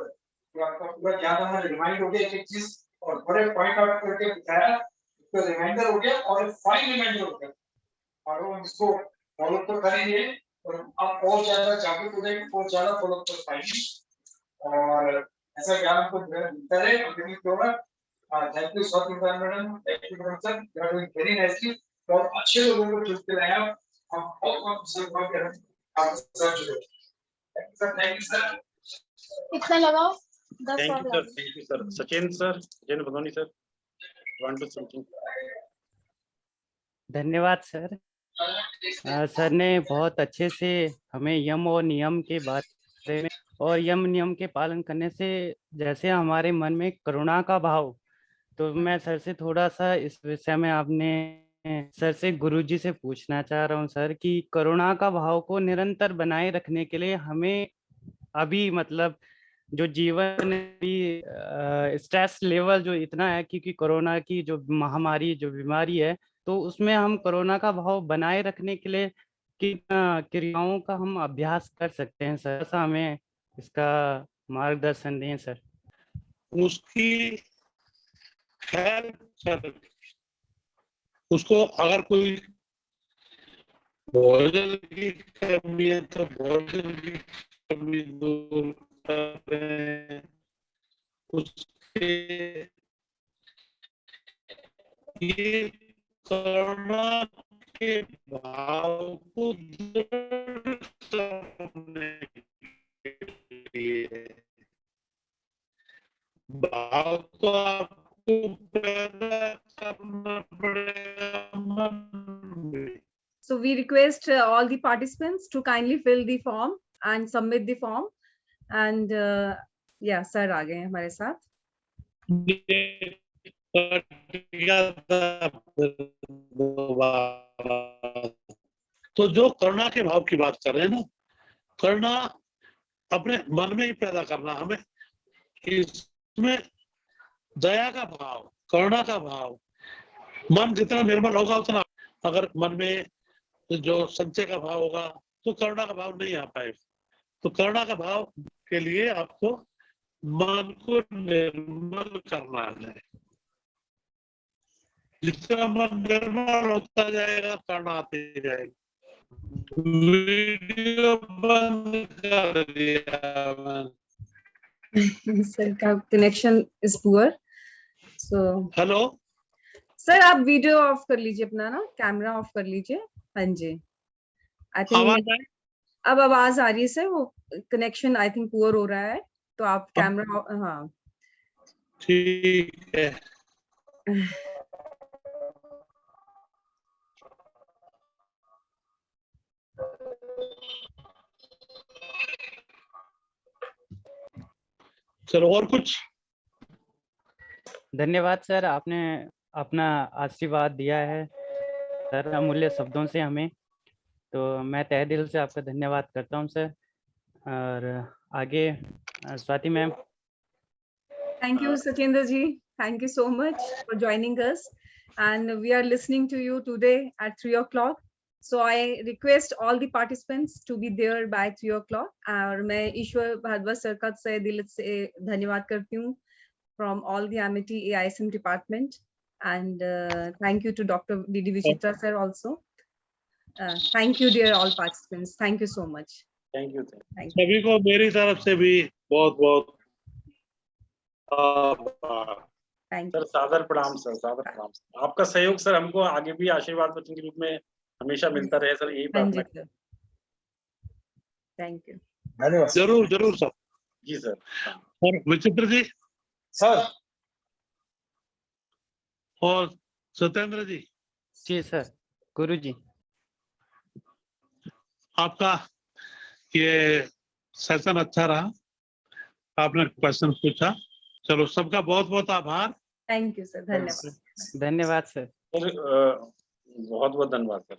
आपका पूरा ज्ञान हमें रिमाइंड हो गया एक चीज और बड़े पॉइंट आउट करके बताया, तो रिमाइंडर हो गया और फाइन रिमाइंडर हो गया और हम इसको फॉलो तो करेंगे और अब और ज्यादा जागरूक हो जाएंगे, और ज्यादा फॉलो कर पाएंगे और ऐसा ज्ञान हमको मिलता रहे। Thank you so much madam, thank you madam sir, you are doing very nicely. और अच्छे लोगों को चुन के लाया हम बहुत बहुत करें आप सर जुड़े। Thank you sir. कितना लगाओ? 10 thank you sir. Sachin Badoni sir, want to something. धन्यवाद सर। सर ने बहुत अच्छे से हमें यम और नियम के बारे में और यम नियम के पालन करने से जैसे हमारे मन में करुणा का भाव, तो मैं सर से थोड़ा सा इस विषय में आपने सर से गुरुजी से पूछना चाह रहा हूँ सर कि करुणा का भाव को निरंतर बनाए रखने के लिए हमें अभी मतलब जो जीवन भी स्ट्रेस लेवल जो इतना है क्योंकि कोरोना की जो महामारी जो बीमारी है, तो उसमें हम कोरोना का भाव बनाए रखने के लिए किन क्रियाओं का हम अभ्यास कर सकते हैं सर? ऐसा हमें इसका मार्गदर्शन दें सर। उसकी खैर सर, उसको अगर कोई भोजन की कमी है तो भोजन की कमी दूर करें, उसके ये करुणा के भाव को दृढ़ करने के लिए भाव तो आपको पैदा करना पड़ेगा मन में। So we request all the participants to kindly fill the form and submit the form. And yeah, sir आ गए हैं हमारे साथ। तो जो करुणा के भाव की बात कर रहे हैं ना, करुणा अपने मन में ही पैदा करना, हमें इसमें दया का भाव, करुणा का भाव, मन जितना निर्मल होगा उतना, अगर मन में जो संचय का भाव होगा तो करुणा का भाव नहीं आ पाएगा। तो करुणा का भाव के लिए आपको मन को निर्मल करना है, जितना मन निर्मल होता जाएगा कर्ण आते जाएगी। वीडियो बंद कर दिया मैंने। सर का connection is poor, so hello, sir आप वीडियो ऑफ कर लीजिए, अपना ना कैमरा ऑफ कर लीजिए। हाँ जी, आई आवाज थिंक आई? अब आवाज आ रही है सर। वो कनेक्शन आई थिंक पुअर हो रहा है, तो आप कैमरा, हाँ ठीक है। चलो, और कुछ? धन्यवाद सर, आपने अपना आशीर्वाद दिया है सर अमूल्य शब्दों से हमें, तो मैं तहे दिल से आपका धन्यवाद करता हूं सर। और आगे Swati ma'am. Thank you, Sachendra ji. Thank you so much for joining us. And we are listening to you today at 3 o'clock. So I request all the participants to be there by 3 o'clock. और मैं ईश्वर Bhardwaj sir का से दिल से धन्यवाद करती हूँ from all the Amity AISM department. And thank you to Dr. D.D. Vichitra sir also. Thank you, dear all participants. Thank you so much. Thank you. Thank you. सभी को मेरी तरफ से भी बहुत बहुत आभार। Thank sir you. सादर प्रणाम सर, सादर प्रणाम। आपका सहयोग सर हमको आगे भी आशीर्वाद वचन के रूप में हमेशा मिलता रहे सर, यही हाँ जी प्रार्थना। Sir, thank you. धन्यवाद जरूर जरूर सर। जी सर। और विचित्र जी सर। और सत्येंद्र जी, जी सर। गुरु जी, आपका ये सेशन अच्छा रहा, आपने क्वेश्चन पूछा। चलो, सबका बहुत बहुत आभार। थैंक यू सर, धन्यवाद। धन्यवाद सर। बहुत बहुत धन्यवाद सर।